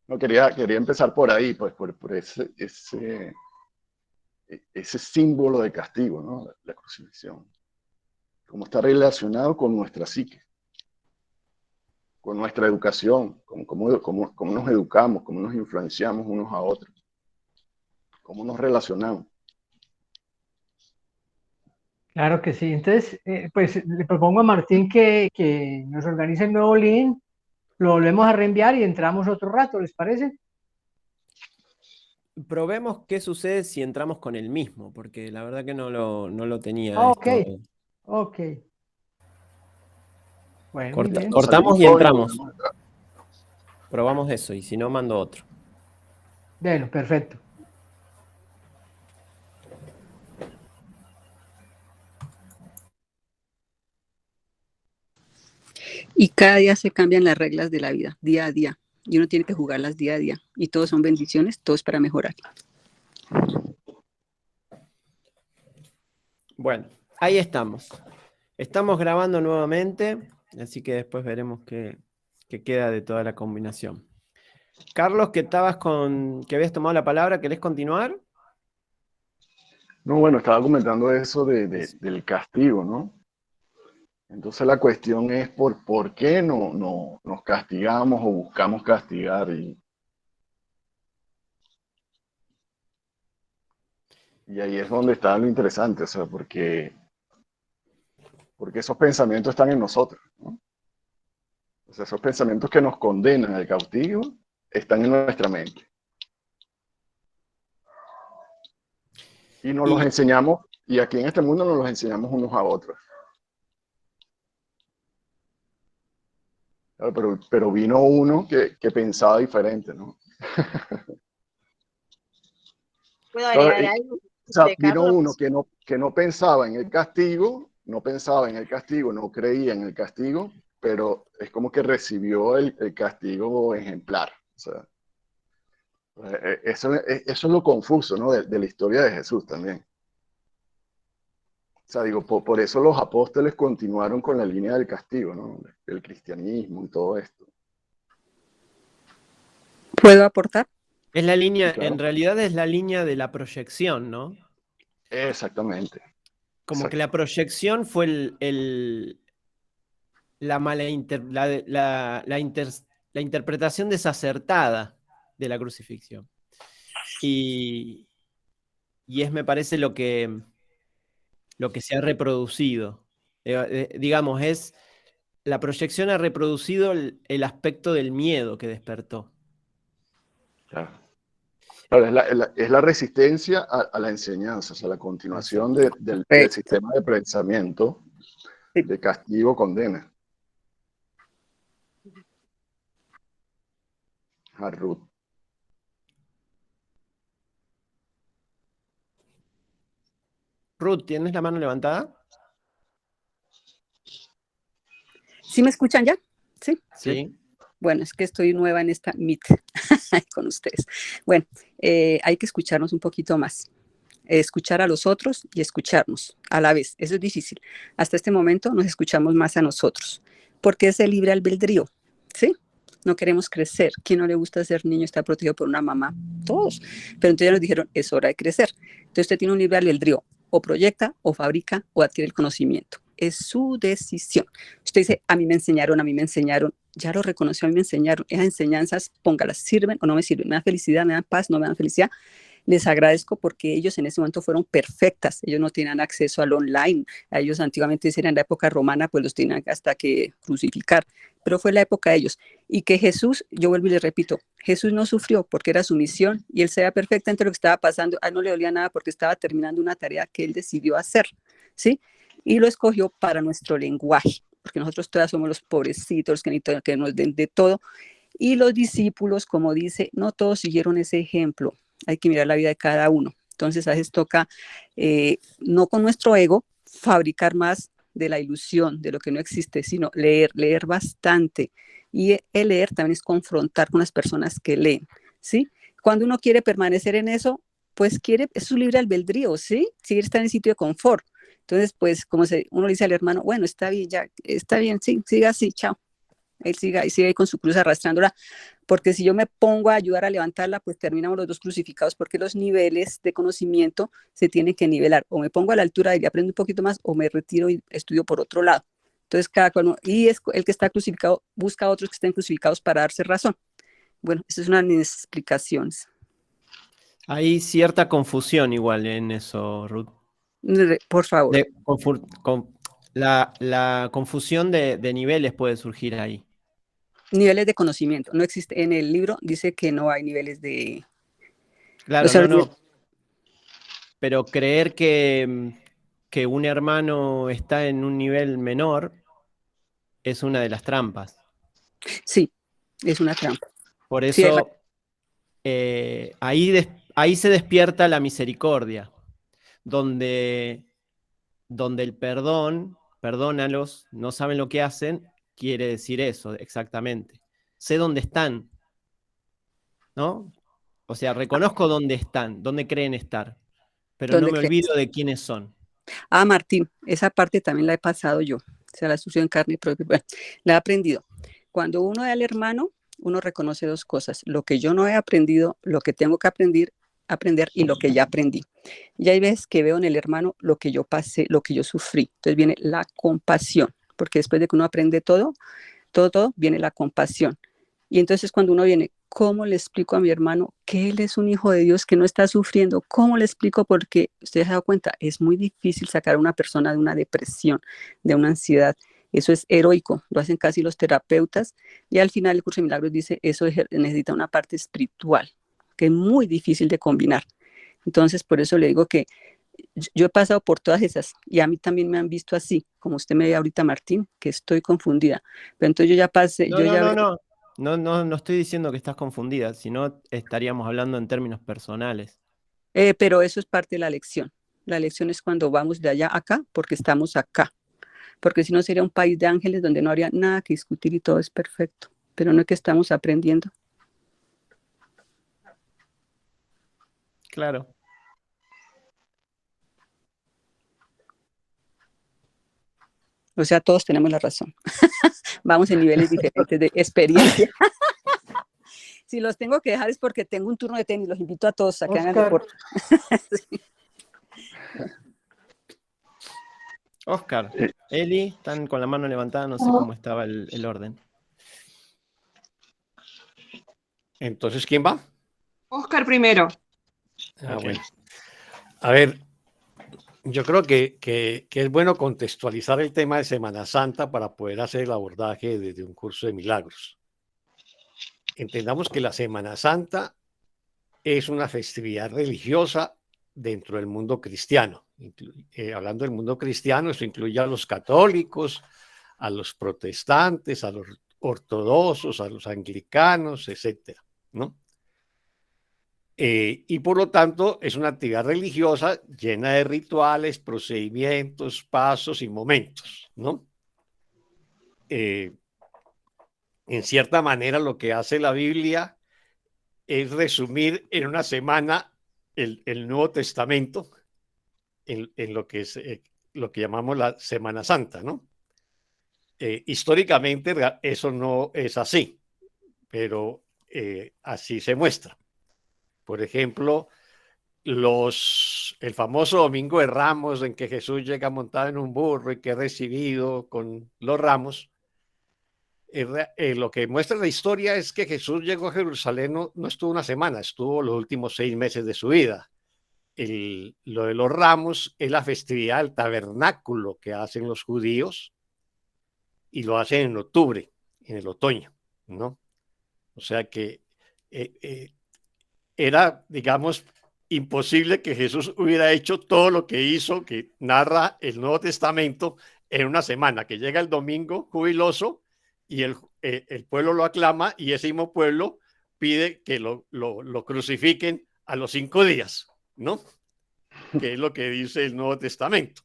No, quería empezar por ahí, pues por ese símbolo de castigo, ¿no? La crucifixión. Cómo está relacionado con nuestra psique, con nuestra educación, cómo nos educamos, cómo nos influenciamos unos a otros, cómo nos relacionamos. Claro que sí. Entonces, pues le propongo a Martín que nos organice el nuevo link, lo volvemos a reenviar y entramos otro rato, ¿les parece? Probemos qué sucede si entramos con el mismo, porque la verdad que no lo tenía. Ok, esto. ok. Bueno, muy bien. Cortamos y Salimos entramos. hoy, Probamos eso y si no, mando otro. Bueno, perfecto. Y cada día se cambian las reglas de la vida, día a día. Y uno tiene que jugarlas día a día. Y todos son bendiciones, todos para mejorar. Bueno, ahí estamos. Estamos grabando nuevamente, así que después veremos qué queda de toda la combinación. Carlos, que habías tomado la palabra, ¿querés continuar? No, bueno, estaba comentando eso del castigo, ¿no? Entonces la cuestión es por qué no nos castigamos o buscamos castigar. Y ahí es donde está lo interesante, o sea, porque esos pensamientos están en nosotros, ¿no? O sea, esos pensamientos que nos condenan al cautigo están en nuestra mente. Y nos los enseñamos, y aquí en este mundo nos los enseñamos unos a otros. Claro, pero vino uno que pensaba diferente, ¿no? ¿Puedo agregar Claro, algo? o sea, De vino Carlos? uno que no pensaba en el castigo, no creía en el castigo, pero es como que recibió el castigo ejemplar. O sea, eso es lo confuso, ¿no? De la historia de Jesús también. O sea, digo, por eso los apóstoles continuaron con la línea del castigo, ¿no? El cristianismo y todo esto. ¿Puedo aportar? Es la línea, Sí, claro. en realidad es la línea de la proyección, ¿no? Exactamente. Como que la proyección fue la interpretación desacertada de la crucifixión. Y me parece lo que se ha reproducido. Digamos, la proyección ha reproducido el aspecto del miedo que despertó. Claro. Claro, es la resistencia a la enseñanza, o sea, la continuación del sistema de pensamiento de castigo, condena. A Ruth. Ruth, ¿tienes la mano levantada? ¿Sí me escuchan ya? Sí. Sí. Bueno, es que estoy nueva en esta Meet con ustedes. Bueno, hay que escucharnos un poquito más. Escuchar a los otros y escucharnos a la vez. Eso es difícil. Hasta este momento nos escuchamos más a nosotros, porque es el libre albedrío, ¿sí? No queremos crecer. ¿Quién no le gusta ser niño? Está protegido por una mamá. Todos. Pero entonces ya nos dijeron, es hora de crecer. Entonces usted tiene un libre albedrío. O proyecta, o fabrica, o adquiere el conocimiento. Es su decisión. Usted dice, a mí me enseñaron, ya lo reconoció, a mí me enseñaron. Esas enseñanzas, póngalas, ¿sirven o no me sirven? ¿Me dan felicidad, me dan paz, no me dan felicidad? Les agradezco porque ellos en ese momento fueron perfectas. Ellos no tenían acceso al online. A ellos antiguamente, en la época romana, pues los tenían hasta que crucificar. Pero fue la época de ellos. Y que Jesús, yo vuelvo y le repito, Jesús no sufrió porque era su misión y él sabía perfectamente lo que estaba pasando. A él no le dolía nada porque estaba terminando una tarea que él decidió hacer, ¿sí? Y lo escogió para nuestro lenguaje, porque nosotros todas somos los pobrecitos que nos den de todo. Y los discípulos, como dice, no todos siguieron ese ejemplo. Hay que mirar la vida de cada uno. Entonces a veces toca, no con nuestro ego, fabricar más de la ilusión, de lo que no existe, sino leer bastante. Y el leer también es confrontar con las personas que leen, ¿sí? Cuando uno quiere permanecer en eso, pues es su libre albedrío, ¿sí? Si está en el sitio de confort. Entonces, pues, uno le dice al hermano, bueno, está bien, ya, está bien, sí, siga así, chao. Él sigue ahí con su cruz arrastrándola, porque si yo me pongo a ayudar a levantarla, pues terminamos los dos crucificados, porque los niveles de conocimiento se tienen que nivelar. O me pongo a la altura y aprendo un poquito más, o me retiro y estudio por otro lado. Entonces, y es el que está crucificado, busca a otros que estén crucificados para darse razón. Bueno, esa es una de mis explicaciones. Hay cierta confusión igual en eso, Ruth. Por favor. La confusión de niveles puede surgir ahí. Niveles de conocimiento. No existe, en el libro dice que no hay niveles de... Claro, no. Pero creer que un hermano está en un nivel menor es una de las trampas. Sí, es una trampa. Por Sí, eso ahí se despierta la misericordia, donde el perdón, perdónalos, no saben lo que hacen, quiere decir eso exactamente. Sé dónde están, ¿no? O sea, reconozco dónde están, dónde creen estar, pero no ¿dónde me crees? olvido de quiénes son. Ah, Martín, esa parte también la he pasado yo. O sea, la sufrido en carne propia. Bueno, la he aprendido. Cuando uno es al hermano, uno reconoce dos cosas: lo que yo no he aprendido, lo que tengo que aprender y lo que ya aprendí. Y hay veces que veo en el hermano lo que yo pasé, lo que yo sufrí. Entonces viene la compasión, porque después de que uno aprende todo, viene la compasión. Y entonces cuando uno viene, ¿cómo le explico a mi hermano que él es un hijo de Dios, que no está sufriendo? ¿Cómo le explico? Porque usted se ha dado cuenta, es muy difícil sacar a una persona de una depresión, de una ansiedad. Eso es heroico, lo hacen casi los terapeutas. Y al final el curso de milagros dice, eso necesita una parte espiritual, que es muy difícil de combinar. Entonces, por eso le digo que yo he pasado por todas esas y a mí también me han visto así, como usted me ve ahorita, Martín, que estoy confundida. Pero entonces yo ya pasé, No estoy diciendo que estás confundida, sino estaríamos hablando en términos personales. pero eso es parte de la lección. La lección es cuando vamos de allá a acá, porque estamos acá. Porque si no sería un país de ángeles donde no habría nada que discutir y todo es perfecto. Pero no es que estamos aprendiendo. Claro. O sea, todos tenemos la razón. Vamos en niveles diferentes de experiencia. Si los tengo que dejar es porque tengo un turno de tenis. Los invito a todos a que hagan deporte. Sí. Oscar, Eli, están con la mano levantada, no sé cómo estaba el orden. Entonces, ¿quién va? Oscar primero. Bueno. A ver, yo creo que es bueno contextualizar el tema de Semana Santa para poder hacer el abordaje desde un curso de milagros. Entendamos que la Semana Santa es una festividad religiosa dentro del mundo cristiano. Hablando del mundo cristiano, eso incluye a los católicos, a los protestantes, a los ortodoxos, a los anglicanos, etcétera, ¿no? Y por lo tanto es una actividad religiosa llena de rituales, procedimientos, pasos y momentos, ¿no? En cierta manera lo que hace la Biblia es resumir en una semana el Nuevo Testamento en lo que es lo que llamamos la Semana Santa, ¿no? Históricamente eso no es así, pero así se muestra. Por ejemplo, el famoso Domingo de Ramos, en que Jesús llega montado en un burro y que es recibido con los ramos. Lo que muestra la historia es que Jesús llegó a Jerusalén, no estuvo una semana, estuvo los últimos 6 meses de su vida. Lo de los ramos es la festividad del tabernáculo que hacen los judíos y lo hacen en octubre, en el otoño, ¿no? O sea que era, digamos, imposible que Jesús hubiera hecho todo lo que hizo, que narra el Nuevo Testamento, en una semana, que llega el domingo jubiloso y el pueblo lo aclama y ese mismo pueblo pide que lo crucifiquen a los 5 días, ¿no? Que es lo que dice el Nuevo Testamento.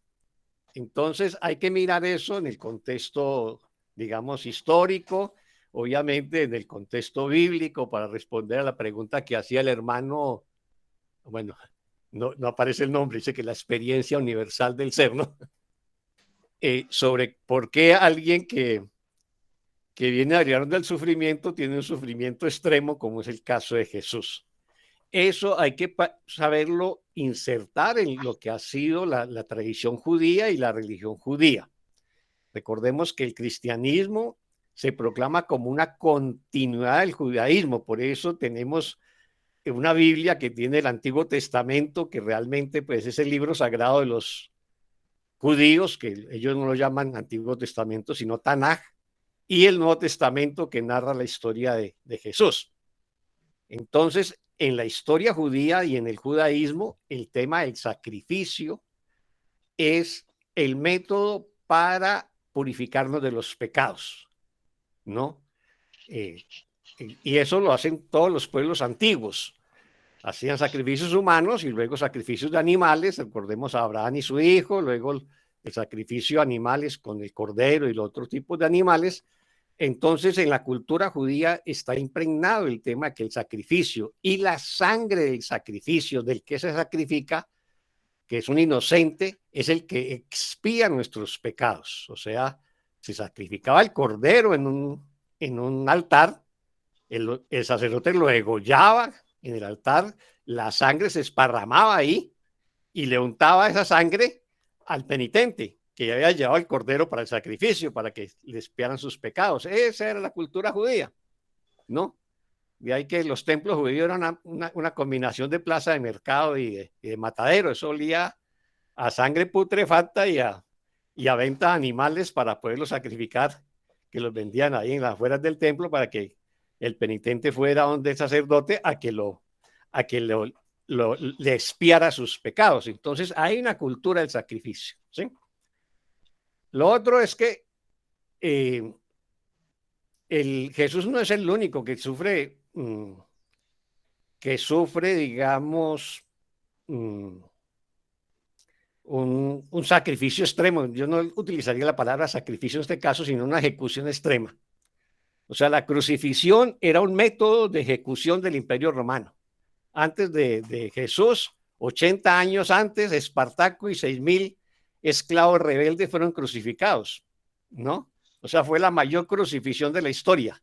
Entonces hay que mirar eso en el contexto, digamos, histórico, obviamente en el contexto bíblico, para responder a la pregunta que hacía el hermano, bueno, no aparece el nombre, dice que la experiencia universal del ser, ¿no? Sobre por qué alguien que viene a hablar del sufrimiento tiene un sufrimiento extremo, como es el caso de Jesús. Eso hay que saberlo insertar en lo que ha sido la tradición judía y la religión judía. Recordemos que el cristianismo se proclama como una continuidad del judaísmo, por eso tenemos una Biblia que tiene el Antiguo Testamento, que realmente pues, es el libro sagrado de los judíos, que ellos no lo llaman Antiguo Testamento, sino Tanaj, y el Nuevo Testamento que narra la historia de Jesús. Entonces, en la historia judía y en el judaísmo, el tema del sacrificio es el método para purificarnos de los pecados, ¿no? Y eso lo hacen todos los pueblos antiguos. Hacían sacrificios humanos y luego sacrificios de animales. Recordemos a Abraham y su hijo, luego el sacrificio de animales con el cordero y los otros tipos de animales. Entonces, en la cultura judía está impregnado el tema que el sacrificio y la sangre del sacrificio del que se sacrifica, que es un inocente, es el que expía nuestros pecados. O sea, se sacrificaba el cordero en un altar, el sacerdote lo degollaba en el altar, la sangre se esparramaba ahí y le untaba esa sangre al penitente que había llevado el cordero para el sacrificio, para que le expiaran sus pecados. Esa era la cultura judía, ¿no? De ahí que los templos judíos eran una combinación de plaza de mercado y de matadero. Eso olía a sangre putrefacta y a venta de animales para poderlos sacrificar, que los vendían ahí en las afueras del templo para que el penitente fuera donde el sacerdote a que le expiara sus pecados. Entonces hay una cultura del sacrificio, ¿sí? Lo otro es que Jesús no es el único que sufre, digamos, un sacrificio extremo. Yo no utilizaría la palabra sacrificio en este caso, sino una ejecución extrema. O sea, la crucifixión era un método de ejecución del Imperio Romano. Antes de Jesús, 80 años antes, Espartaco y 6.000 esclavos rebeldes fueron crucificados, ¿no? O sea, fue la mayor crucifixión de la historia.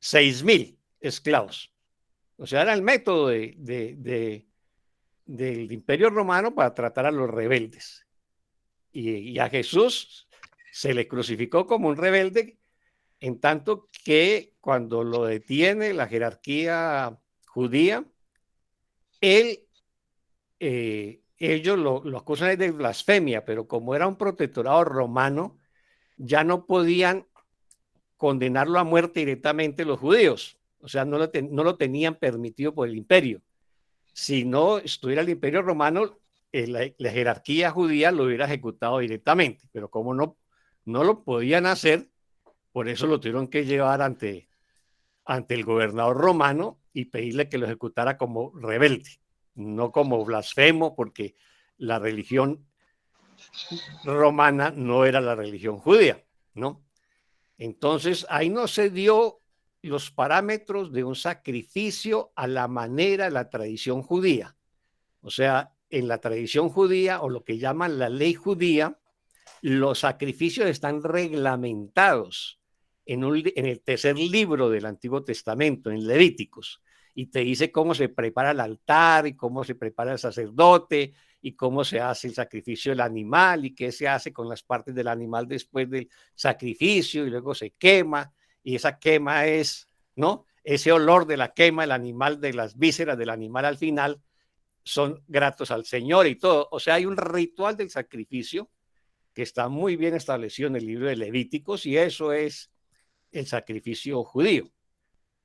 6.000 esclavos. O sea, era el método del Imperio Romano para tratar a los rebeldes. Y a Jesús se le crucificó como un rebelde, en tanto que cuando lo detiene la jerarquía judía, ellos lo acusan de blasfemia, pero como era un protectorado romano, ya no podían condenarlo a muerte directamente los judíos. O sea, no lo tenían permitido por el imperio. Si no estuviera el Imperio Romano, la jerarquía judía lo hubiera ejecutado directamente, pero como no lo podían hacer, por eso lo tuvieron que llevar ante el gobernador romano y pedirle que lo ejecutara como rebelde, no como blasfemo, porque la religión romana no era la religión judía, ¿no? Entonces ahí no se dio los parámetros de un sacrificio a la manera de la tradición judía. O sea, en la tradición judía, o lo que llaman la ley judía, los sacrificios están reglamentados en el tercer libro del Antiguo Testamento, en Levíticos, y te dice cómo se prepara el altar y cómo se prepara el sacerdote y cómo se hace el sacrificio del animal y qué se hace con las partes del animal después del sacrificio, y luego se quema, y esa quema es, ¿no? Ese olor de la quema, el animal, de las vísceras del animal al final, son gratos al Señor y todo. O sea, hay un ritual del sacrificio que está muy bien establecido en el libro de Levíticos, y eso es el sacrificio judío.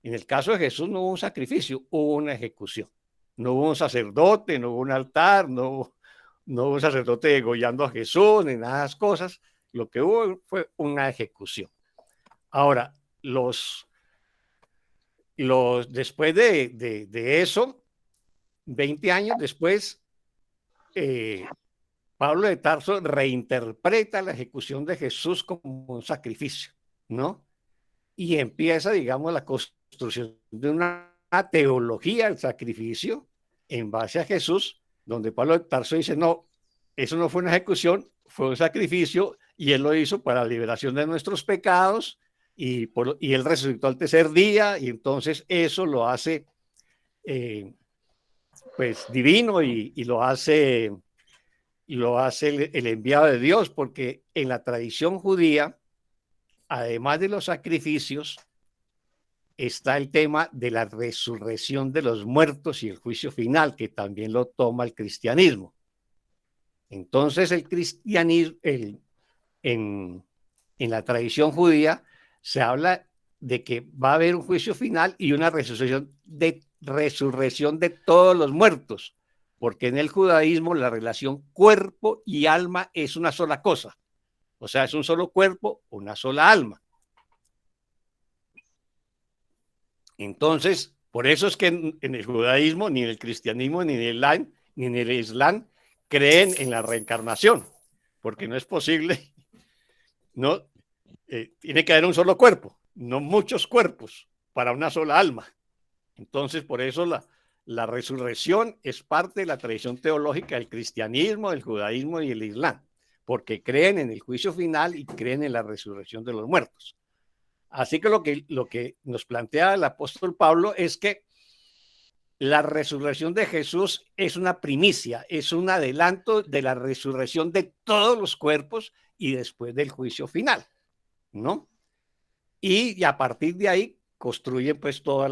En el caso de Jesús no hubo un sacrificio, hubo una ejecución. No hubo un sacerdote, no hubo un altar, no hubo un sacerdote degollando a Jesús, ni nada de esas cosas. Lo que hubo fue una ejecución. Ahora, después de eso, 20 años después, Pablo de Tarso reinterpreta la ejecución de Jesús como un sacrificio, ¿no? Y empieza, digamos, la construcción de una teología del sacrificio en base a Jesús, donde Pablo de Tarso dice, no, eso no fue una ejecución, fue un sacrificio, y él lo hizo para la liberación de nuestros pecados, y él resucitó al tercer día, y entonces eso lo hace pues divino, y lo hace el enviado de Dios, porque en la tradición judía, además de los sacrificios, está el tema de la resurrección de los muertos y el juicio final, que también lo toma el cristianismo. Entonces el cristianismo, en la tradición judía, se habla de que va a haber un juicio final y una resurrección de todos los muertos, porque en el judaísmo la relación cuerpo y alma es una sola cosa. O sea, es un solo cuerpo, una sola alma. Entonces, por eso es que en el judaísmo, ni en el cristianismo, ni en el islam creen en la reencarnación, porque no es posible, no, tiene que haber un solo cuerpo, no muchos cuerpos para una sola alma. Entonces, por eso la resurrección es parte de la tradición teológica del cristianismo, del judaísmo y el islam, porque creen en el juicio final y creen en la resurrección de los muertos. Así que lo que nos plantea el apóstol Pablo es que la resurrección de Jesús es una primicia, es un adelanto de la resurrección de todos los cuerpos y después del juicio final, ¿no? Y a partir de ahí construyen pues toda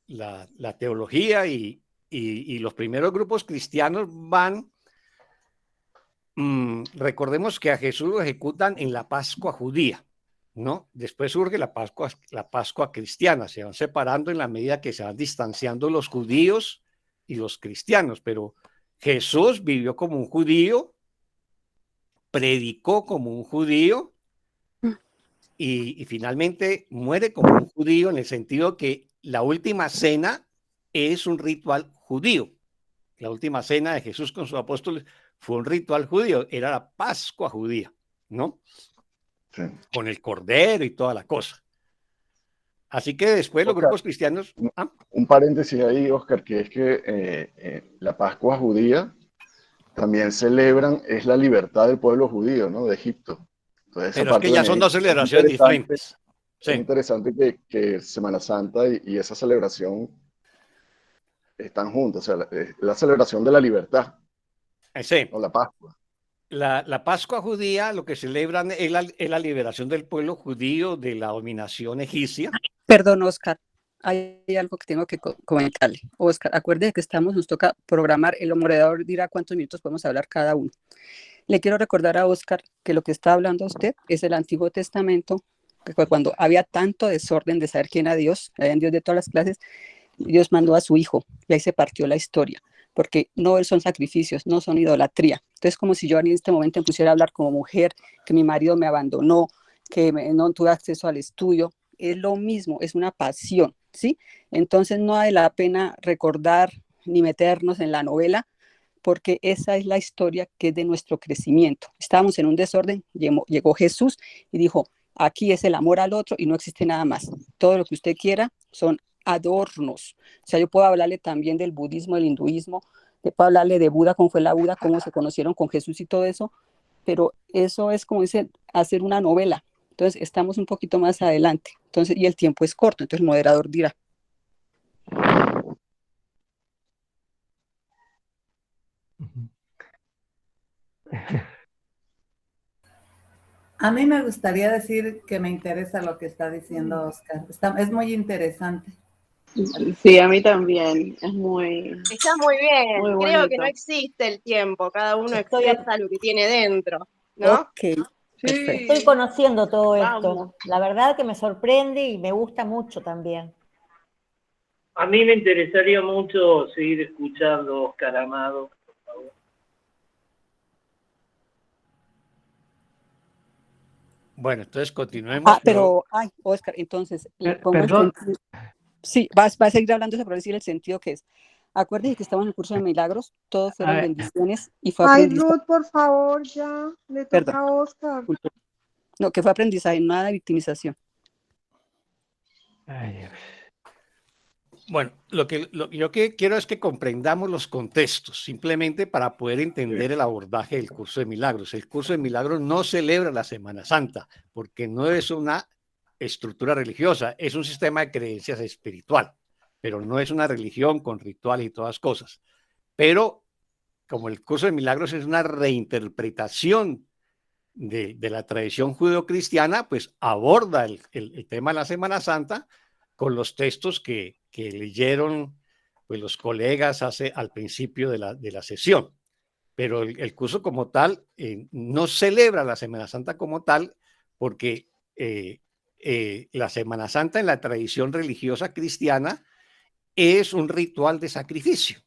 la teología y los primeros grupos cristianos van, recordemos que a Jesús lo ejecutan en la Pascua judía, ¿no? Después surge la Pascua cristiana, se van separando en la medida que se van distanciando los judíos y los cristianos, pero Jesús vivió como un judío, predicó como un judío y finalmente muere como un judío en el sentido que la última cena es un ritual judío. La última cena de Jesús con sus apóstoles fue un ritual judío, era la Pascua judía, ¿no? Sí. Con el cordero y toda la cosa. Así que después Oscar, los grupos cristianos... Un paréntesis ahí, Oscar, que es que la Pascua judía también celebran, es la libertad del pueblo judío, ¿no? De Egipto. Entonces, pero es que ya son dos celebraciones diferentes. Sí. Es interesante que Semana Santa y esa celebración están juntas, o sea, la celebración de la libertad. Sí. O la Pascua. La Pascua judía lo que celebran es la liberación del pueblo judío de la dominación egipcia. Perdón, Oscar, hay algo que tengo que comentarle. Oscar, acuerde que nos toca programar, el moderador dirá cuántos minutos podemos hablar cada uno. Le quiero recordar a Oscar que lo que está hablando usted es el Antiguo Testamento, que cuando había tanto desorden de saber quién era Dios, había Dios de todas las clases, Dios mandó a su hijo y ahí se partió la historia. Porque no son sacrificios, no son idolatría. Entonces, como si yo en este momento me pusiera a hablar como mujer, que mi marido me abandonó, que no tuve acceso al estudio, es lo mismo, es una pasión, ¿sí? Entonces, no vale la pena recordar ni meternos en la novela, porque esa es la historia que es de nuestro crecimiento. Estábamos en un desorden, llegó Jesús y dijo, aquí es el amor al otro y no existe nada más. Todo lo que usted quiera son adornos. O sea, yo puedo hablarle también del budismo, del hinduismo, puedo hablarle de Buda, cómo fue la Buda, cómo se conocieron con Jesús y todo eso, pero eso es como dice, hacer una novela. Entonces, estamos un poquito más adelante. Entonces, y el tiempo es corto, entonces el moderador dirá. A mí me gustaría decir que me interesa lo que está diciendo Oscar. Es muy interesante. Sí, a mí también. Es Está muy bien. muy Creo bonito. que no existe el tiempo. Cada uno expresa lo que tiene dentro, ¿no? Ok. Sí, estoy conociendo todo esto. Vamos. La verdad que me sorprende y me gusta mucho también. A mí me interesaría mucho seguir escuchando Oscar Amado, por favor. Bueno, entonces continuemos. Pero, Oscar, entonces, perdón. Sí, va a seguir hablando, pero decir el sentido que es. Acuérdense que estamos en el curso de milagros, todos fueron bendiciones y fue aprendizaje. Ruth, por favor, ya, le toca a Oscar. No, que fue aprendizaje, nada de victimización. Bueno, lo que yo quiero es que comprendamos los contextos, simplemente para poder entender el abordaje del curso de milagros. El curso de milagros no celebra la Semana Santa, porque no es una estructura religiosa, es un sistema de creencias espiritual, pero no es una religión con rituales y todas cosas. Pero como el curso de milagros es una reinterpretación de la tradición judeocristiana, pues aborda el tema de la Semana Santa con los textos que leyeron pues, los colegas al principio de la sesión. Pero el curso como tal no celebra la Semana Santa como tal, porque la Semana Santa en la tradición religiosa cristiana es un ritual de sacrificio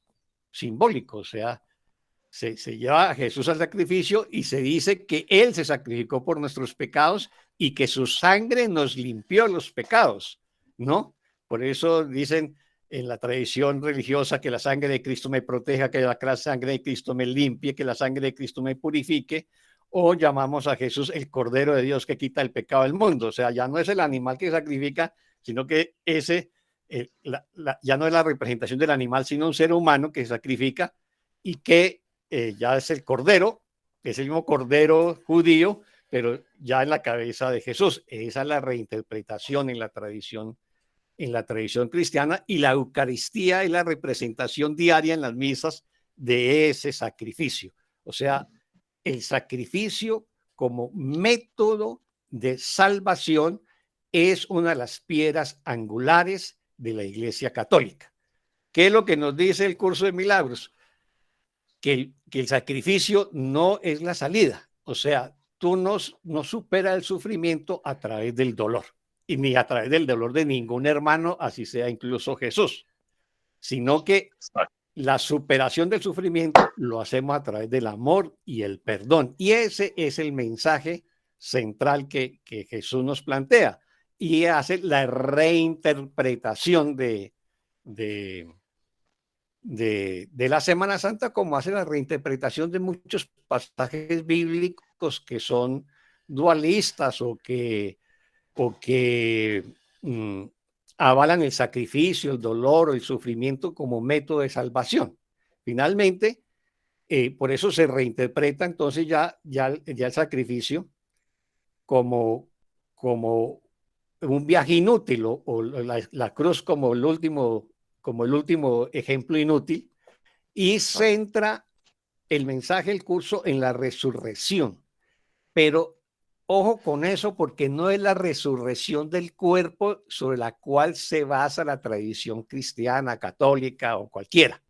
simbólico, o sea, se lleva a Jesús al sacrificio y se dice que Él se sacrificó por nuestros pecados y que su sangre nos limpió los pecados, ¿no? Por eso dicen en la tradición religiosa que la sangre de Cristo me proteja, que la sangre de Cristo me limpie, que la sangre de Cristo me purifique, o llamamos a Jesús el Cordero de Dios que quita el pecado del mundo. O sea, ya no es el animal que sacrifica, sino que ese ya no es la representación del animal, sino un ser humano que sacrifica y que ya es el Cordero, que es el mismo Cordero judío, pero ya en la cabeza de Jesús. Esa es la reinterpretación en la tradición cristiana, y la Eucaristía es la representación diaria en las misas de ese sacrificio. O sea, el sacrificio como método de salvación es una de las piedras angulares de la Iglesia Católica. ¿Qué es lo que nos dice el curso de milagros? Que el sacrificio no es la salida. O sea, tú no superas el sufrimiento a través del dolor, y ni a través del dolor de ningún hermano, así sea incluso Jesús, sino que la superación del sufrimiento lo hacemos a través del amor y el perdón. Y ese es el mensaje central que Jesús nos plantea, y hace la reinterpretación de la Semana Santa, como hace la reinterpretación de muchos pasajes bíblicos que son dualistas o que avalan el sacrificio, el dolor o el sufrimiento como método de salvación. Finalmente, por eso se reinterpreta entonces ya el sacrificio como un viaje inútil, o la cruz como el último ejemplo inútil, y centra el mensaje del curso en la resurrección. Pero ojo con eso, porque no es la resurrección del cuerpo sobre la cual se basa la tradición cristiana, católica o cualquiera.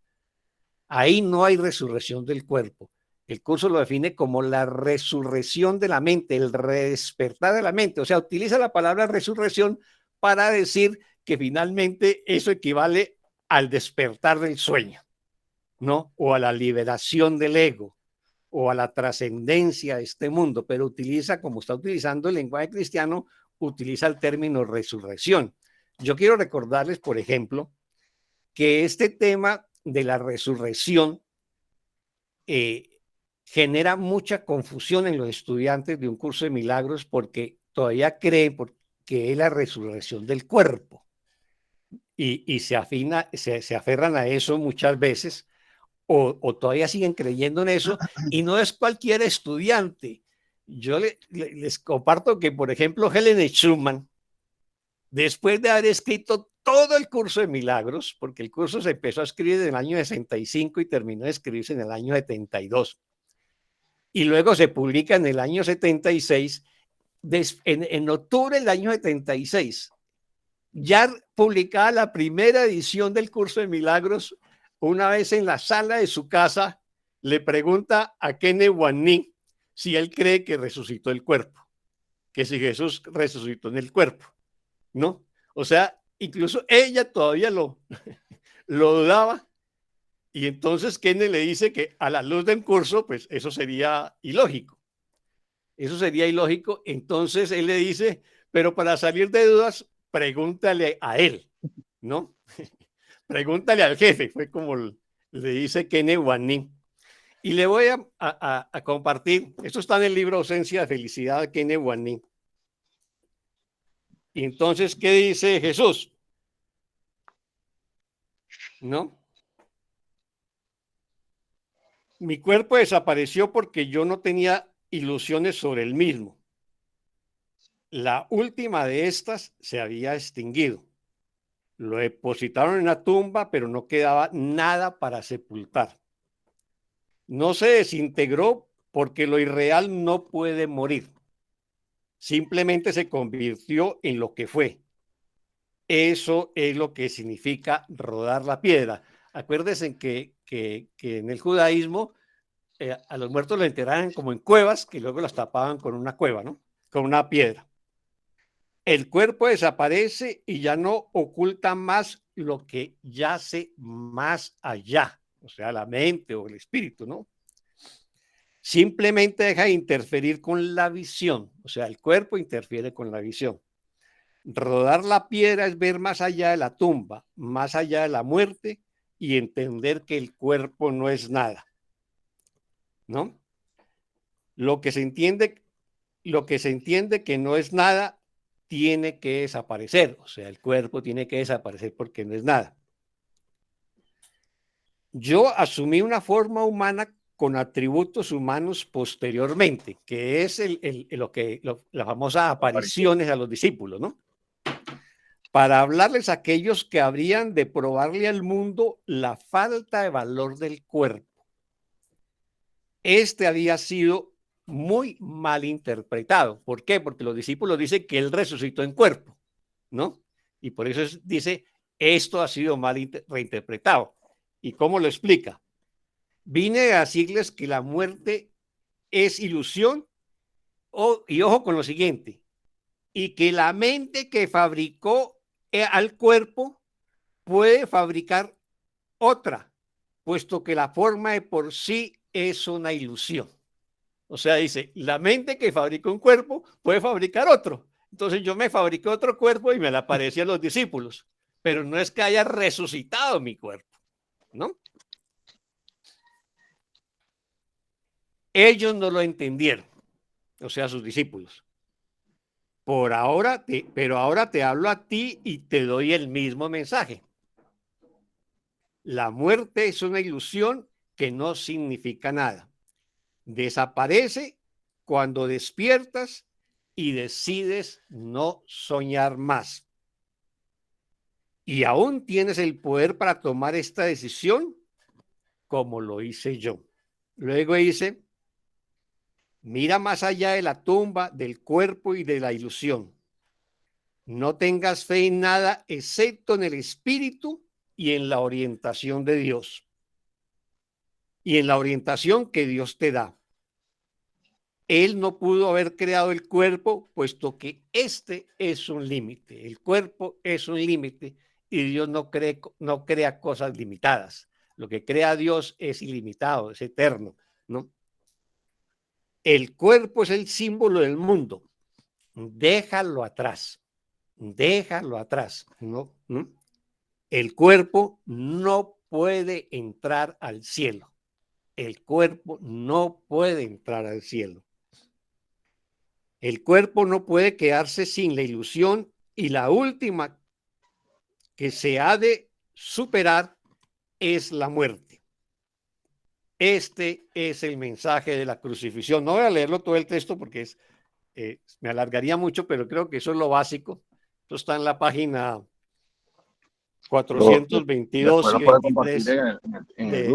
Ahí no hay resurrección del cuerpo. El curso lo define como la resurrección de la mente, el redespertar de la mente. O sea, utiliza la palabra resurrección para decir que finalmente eso equivale al despertar del sueño, ¿no? O a la liberación del ego, o a la trascendencia de este mundo, pero utiliza, como está utilizando el lenguaje cristiano, utiliza el término resurrección. Yo quiero recordarles, por ejemplo, que este tema de la resurrección genera mucha confusión en los estudiantes de un curso de milagros, porque todavía creen que es la resurrección del cuerpo, y se aferran a eso muchas veces, o todavía siguen creyendo en eso, y no es cualquier estudiante. Yo les comparto que, por ejemplo, Helen Schumann, después de haber escrito todo el curso de milagros, porque el curso se empezó a escribir en el año 65 y terminó de escribirse en el año 72, y luego se publica en el año 76, en octubre del año 76, ya publicada la primera edición del curso de milagros. Una vez en la sala de su casa, le pregunta a Kenneth Wapnick si él cree que resucitó el cuerpo, que si Jesús resucitó en el cuerpo, ¿no? O sea, incluso ella todavía lo dudaba, y entonces Kenneth le dice que a la luz del curso, pues eso sería ilógico. Eso sería ilógico. Entonces él le dice, pero para salir de dudas, pregúntale a él, ¿no? Pregúntale al jefe, fue como le dice Kenneth Wapnick. Y le voy a compartir, esto está en el libro Ausencia de Felicidad de Kenneth Wapnick. Y entonces, ¿qué dice Jesús? ¿No? Mi cuerpo desapareció porque yo no tenía ilusiones sobre el mismo. La última de estas se había extinguido. Lo depositaron en una tumba, pero no quedaba nada para sepultar. No se desintegró porque lo irreal no puede morir. Simplemente se convirtió en lo que fue. Eso es lo que significa rodar la piedra. Acuérdense que en el judaísmo a los muertos los enterraban como en cuevas, que luego las tapaban con una cueva, ¿no? Con una piedra. El cuerpo desaparece y ya no oculta más lo que yace más allá, o sea, la mente o el espíritu, ¿no? Simplemente deja de interferir con la visión, o sea, el cuerpo interfiere con la visión. Rodar la piedra es ver más allá de la tumba, más allá de la muerte y entender que el cuerpo no es nada, ¿no? Lo que se entiende que no es nada tiene que desaparecer, o sea, el cuerpo tiene que desaparecer porque no es nada. Yo asumí una forma humana con atributos humanos posteriormente, que es las famosas apariciones a los discípulos, ¿no? Para hablarles a aquellos que habrían de probarle al mundo la falta de valor del cuerpo. Este había sido muy mal interpretado. ¿Por qué? Porque los discípulos dicen que él resucitó en cuerpo, ¿no? Y por eso dice, esto ha sido mal reinterpretado. ¿Y cómo lo explica? Vine a decirles que la muerte es ilusión, y ojo con lo siguiente, y que la mente que fabricó al cuerpo puede fabricar otra, puesto que la forma de por sí es una ilusión. O sea, dice, la mente que fabrica un cuerpo puede fabricar otro. Entonces yo me fabriqué otro cuerpo y me le aparecí a los discípulos, pero no es que haya resucitado mi cuerpo, ¿no? Ellos no lo entendieron, o sea, sus discípulos. Pero ahora te hablo a ti y te doy el mismo mensaje. La muerte es una ilusión que no significa nada. Desaparece cuando despiertas y decides no soñar más. Y aún tienes el poder para tomar esta decisión, como lo hice yo. Luego dice, mira más allá de la tumba, del cuerpo y de la ilusión. No tengas fe en nada excepto en el espíritu y en la orientación de Dios. Y en la orientación que Dios te da. Él no pudo haber creado el cuerpo, puesto que este es un límite. El cuerpo es un límite y Dios no crea cosas limitadas. Lo que crea Dios es ilimitado, es eterno, ¿no? El cuerpo es el símbolo del mundo. Déjalo atrás. Déjalo atrás, ¿no? El cuerpo no puede entrar al cielo. El cuerpo no puede entrar al cielo. El cuerpo no puede quedarse sin la ilusión y la última que se ha de superar es la muerte. Este es el mensaje de la crucifixión. No voy a leerlo todo el texto porque me alargaría mucho, pero creo que eso es lo básico. Esto está en la página 422 y 23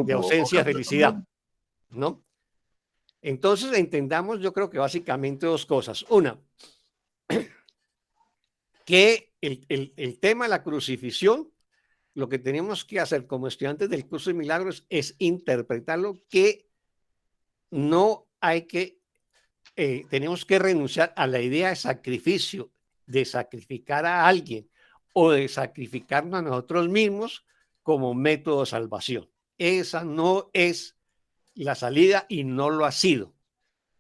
de ausencia de felicidad, ¿no? Entonces entendamos, yo creo que básicamente dos cosas. Una, que el tema de la crucifixión, lo que tenemos que hacer como estudiantes del curso de milagros es interpretarlo, que no hay que, tenemos que renunciar a la idea de sacrificio, de sacrificar a alguien o de sacrificarnos a nosotros mismos como método de salvación. Esa no es la salida y no lo ha sido.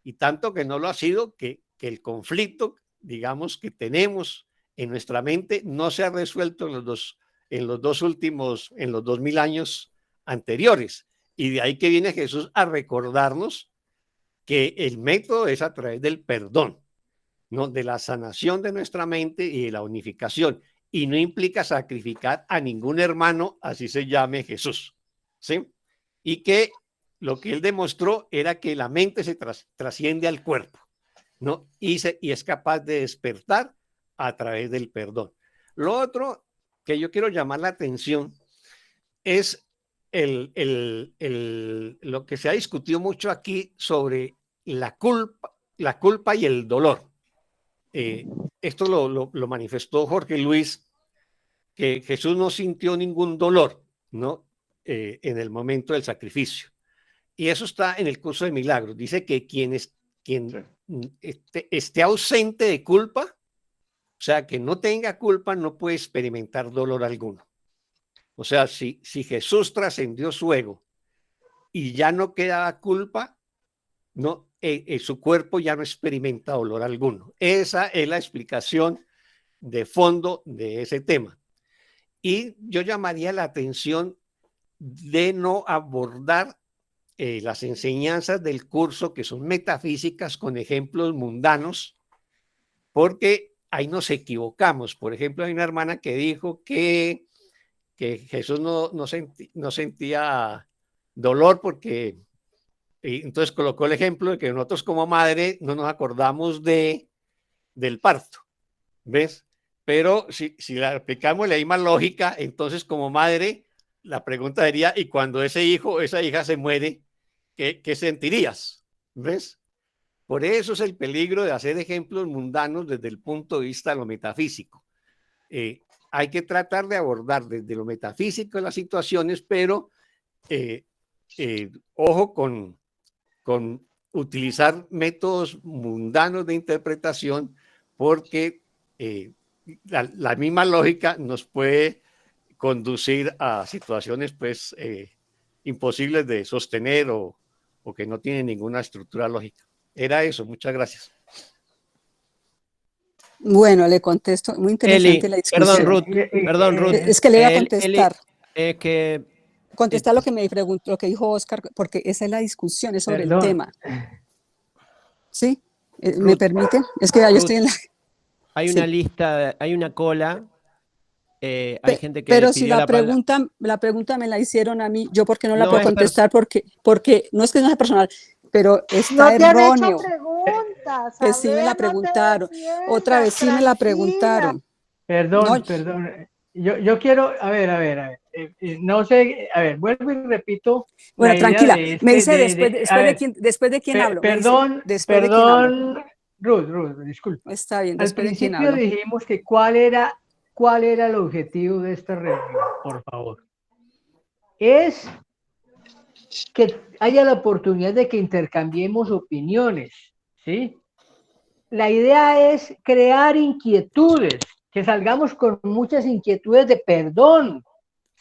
Y tanto que no lo ha sido que el conflicto, digamos, que tenemos en nuestra mente no se ha resuelto en los 2000 años anteriores. Y de ahí que viene Jesús a recordarnos que el método es a través del perdón, ¿no? De la sanación de nuestra mente y de la unificación. Y no implica sacrificar a ningún hermano, así se llame Jesús, ¿sí? Y que lo que él demostró era que la mente se trasciende al cuerpo, ¿no? Y es capaz de despertar a través del perdón. Lo otro que yo quiero llamar la atención es lo que se ha discutido mucho aquí sobre la culpa y el dolor. Esto lo manifestó Jorge Luis, que Jesús no sintió ningún dolor, ¿no? En el momento del sacrificio. Y eso está en el curso de milagros. Dice que quien esté ausente de culpa, o sea, que no tenga culpa, no puede experimentar dolor alguno. O sea, si Jesús trascendió su ego y ya no quedaba culpa, no, su cuerpo ya no experimenta dolor alguno. Esa es la explicación de fondo de ese tema. Y yo llamaría la atención de no abordar las enseñanzas del curso, que son metafísicas, con ejemplos mundanos, porque ahí nos equivocamos. Por ejemplo, hay una hermana que dijo que Jesús no sentía dolor porque, y entonces colocó el ejemplo de que nosotros como madre no nos acordamos del parto, ¿ves? Pero si la aplicamos la misma lógica, entonces como madre, la pregunta sería, ¿y cuando ese hijo o esa hija se muere, qué sentirías? ¿Ves? Por eso es el peligro de hacer ejemplos mundanos desde el punto de vista de lo metafísico. Hay que tratar de abordar desde lo metafísico las situaciones, pero ojo con utilizar métodos mundanos de interpretación, porque la misma lógica nos puede conducir a situaciones pues imposibles de sostener o que no tienen ninguna estructura lógica. Era eso, muchas gracias. Bueno, le contesto, muy interesante Eli, la discusión. Perdón, Ruth. Es que le iba a contestar. Contestar lo que me preguntó, lo que dijo Oscar, porque esa es la discusión, es sobre el tema. ¿Sí? ¿Me permite? Es que ya yo estoy en la... Hay una lista, hay una cola, hay gente que pero pidió si la pregunta me la hicieron a mí, yo porque no la puedo contestar, porque no es que no sea personal, pero está no te han erróneo. hecho preguntas, Que sí me la preguntaron, otra vez sí me la preguntaron. Perdón. Yo quiero, a ver, no sé, a ver, vuelvo y repito. Bueno, tranquila, me dice después de quién hablo. Perdón, Ruth, disculpa. Está bien, Al después de quién principio hablo. dijimos que cuál era el objetivo de esta reunión, por favor. Es que haya la oportunidad de que intercambiemos opiniones, ¿sí? La idea es crear inquietudes, que salgamos con muchas inquietudes de perdón,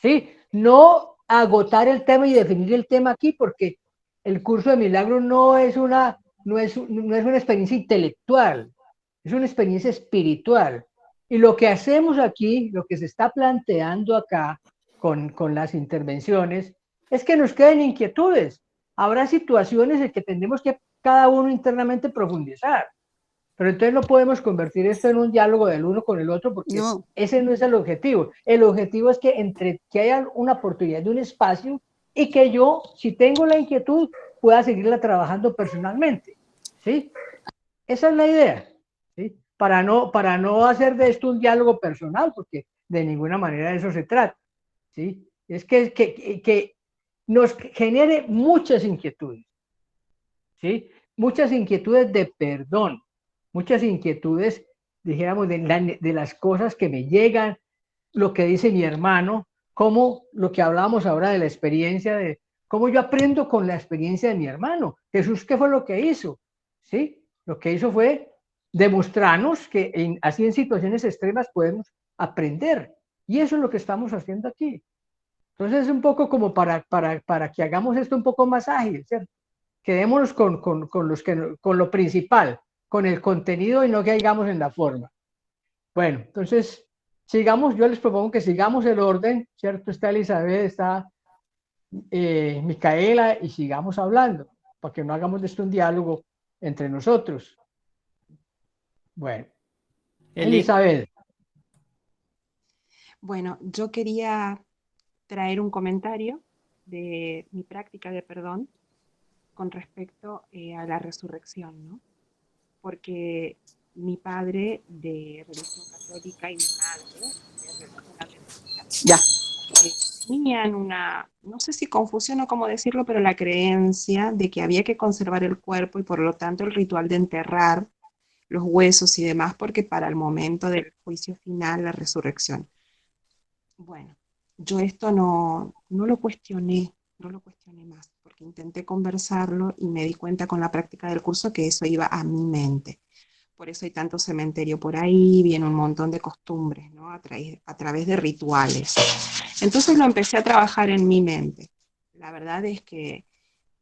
¿sí? No agotar el tema y definir el tema aquí, porque el curso de milagros no es una experiencia intelectual, es una experiencia espiritual. Y lo que hacemos aquí, lo que se está planteando acá con las intervenciones, es que nos queden inquietudes. Habrá situaciones en que tendremos que cada uno internamente profundizar. Pero entonces no podemos convertir esto en un diálogo del uno con el otro, porque ese no es el objetivo. El objetivo es que haya una oportunidad de un espacio y que yo, si tengo la inquietud, pueda seguirla trabajando personalmente, ¿sí? Esa es la idea, ¿sí? Para no hacer de esto un diálogo personal, porque de ninguna manera de eso se trata, ¿sí? Es que nos genere muchas inquietudes, ¿sí? Muchas inquietudes de perdón, muchas inquietudes, dijéramos, de las cosas que me llegan, lo que dice mi hermano, como lo que hablábamos ahora de la experiencia, de cómo yo aprendo con la experiencia de mi hermano. Jesús, ¿qué fue lo que hizo? ¿Sí? Lo que hizo fue demostrarnos que así en situaciones extremas podemos aprender. Y eso es lo que estamos haciendo aquí. Entonces es un poco como para que hagamos esto un poco más ágil, ¿cierto? Quedémonos con lo principal, con el contenido y no caigamos en la forma. Bueno, entonces sigamos, yo les propongo que sigamos el orden, ¿cierto? Está Elizabeth, está Micaela, y sigamos hablando, para que no hagamos de esto un diálogo entre nosotros. Bueno, Elizabeth. Bueno, yo quería traer un comentario de mi práctica de perdón con respecto a la resurrección, ¿no? Porque mi padre de religión católica y mi madre de religión adventista tenían una, no sé si confusión o cómo decirlo, pero la creencia de que había que conservar el cuerpo y por lo tanto el ritual de enterrar los huesos y demás, porque para el momento del juicio final, la resurrección. Bueno, yo esto no lo cuestioné más, porque intenté conversarlo y me di cuenta con la práctica del curso que eso iba a mi mente. Por eso hay tanto cementerio por ahí, viene un montón de costumbres, ¿no? A través de rituales. Entonces lo empecé a trabajar en mi mente. La verdad es que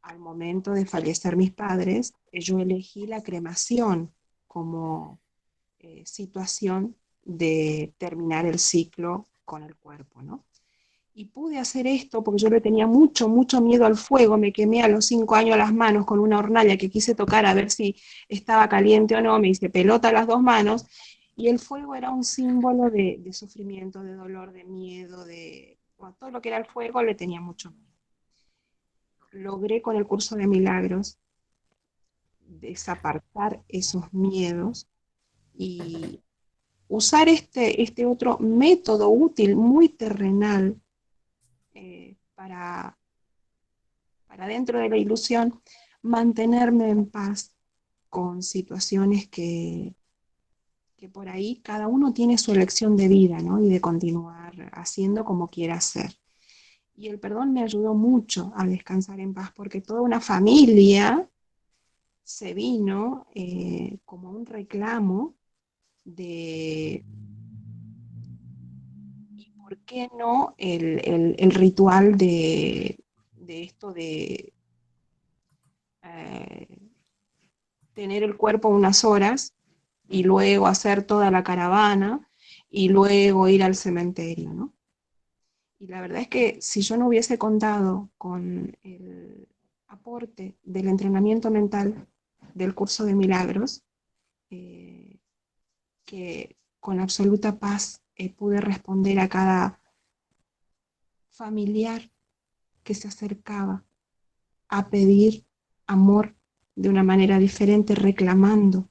al momento de fallecer mis padres, yo elegí la cremación como situación de terminar el ciclo con el cuerpo, ¿no? Y pude hacer esto porque yo le tenía mucho, mucho miedo al fuego. Me quemé a los 5 años las manos con una hornalla que quise tocar a ver si estaba caliente o no. Me hice pelota a las 2 manos. Y el fuego era un símbolo de sufrimiento, de dolor, de miedo, bueno, todo lo que era el fuego le tenía mucho miedo. Logré con el curso de milagros desapartar esos miedos y usar este otro método útil, muy terrenal, para dentro de la ilusión, mantenerme en paz con situaciones que por ahí cada uno tiene su elección de vida, ¿no? Y de continuar haciendo como quiera hacer. Y el perdón me ayudó mucho a descansar en paz, porque toda una familia se vino como un reclamo de, ¿y por qué no el ritual de esto de tener el cuerpo unas horas y luego hacer toda la caravana y luego ir al cementerio, ¿no? Y la verdad es que si yo no hubiese contado con el aporte del entrenamiento mental del curso de milagros, que con absoluta paz pude responder a cada familiar que se acercaba a pedir amor de una manera diferente, reclamando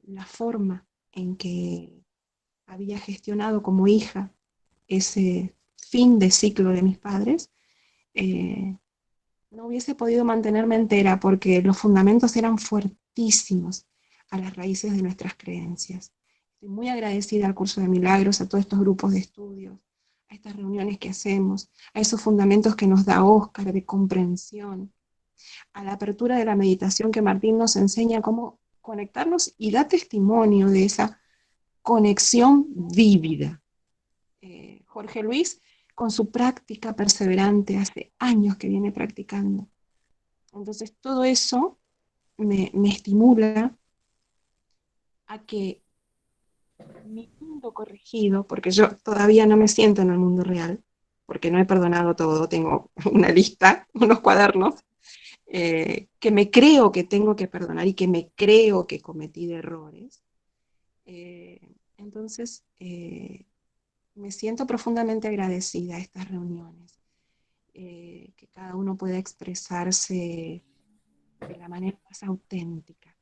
la forma en que había gestionado como hija ese fin de ciclo de mis padres, no hubiese podido mantenerme entera porque los fundamentos eran fuertísimos a las raíces de nuestras creencias. Estoy muy agradecida al curso de milagros, a todos estos grupos de estudios, a estas reuniones que hacemos, a esos fundamentos que nos da Óscar de comprensión, a la apertura de la meditación que Martín nos enseña cómo conectarnos y da testimonio de esa conexión vívida. Jorge Luis, con su práctica perseverante, hace años que viene practicando. Entonces todo eso me estimula a que mi mundo corregido, porque yo todavía no me siento en el mundo real, porque no he perdonado todo, tengo una lista, unos cuadernos, que me creo que tengo que perdonar y que me creo que cometí errores. Entonces, me siento profundamente agradecida a estas reuniones, que cada uno pueda expresarse de la manera más auténtica.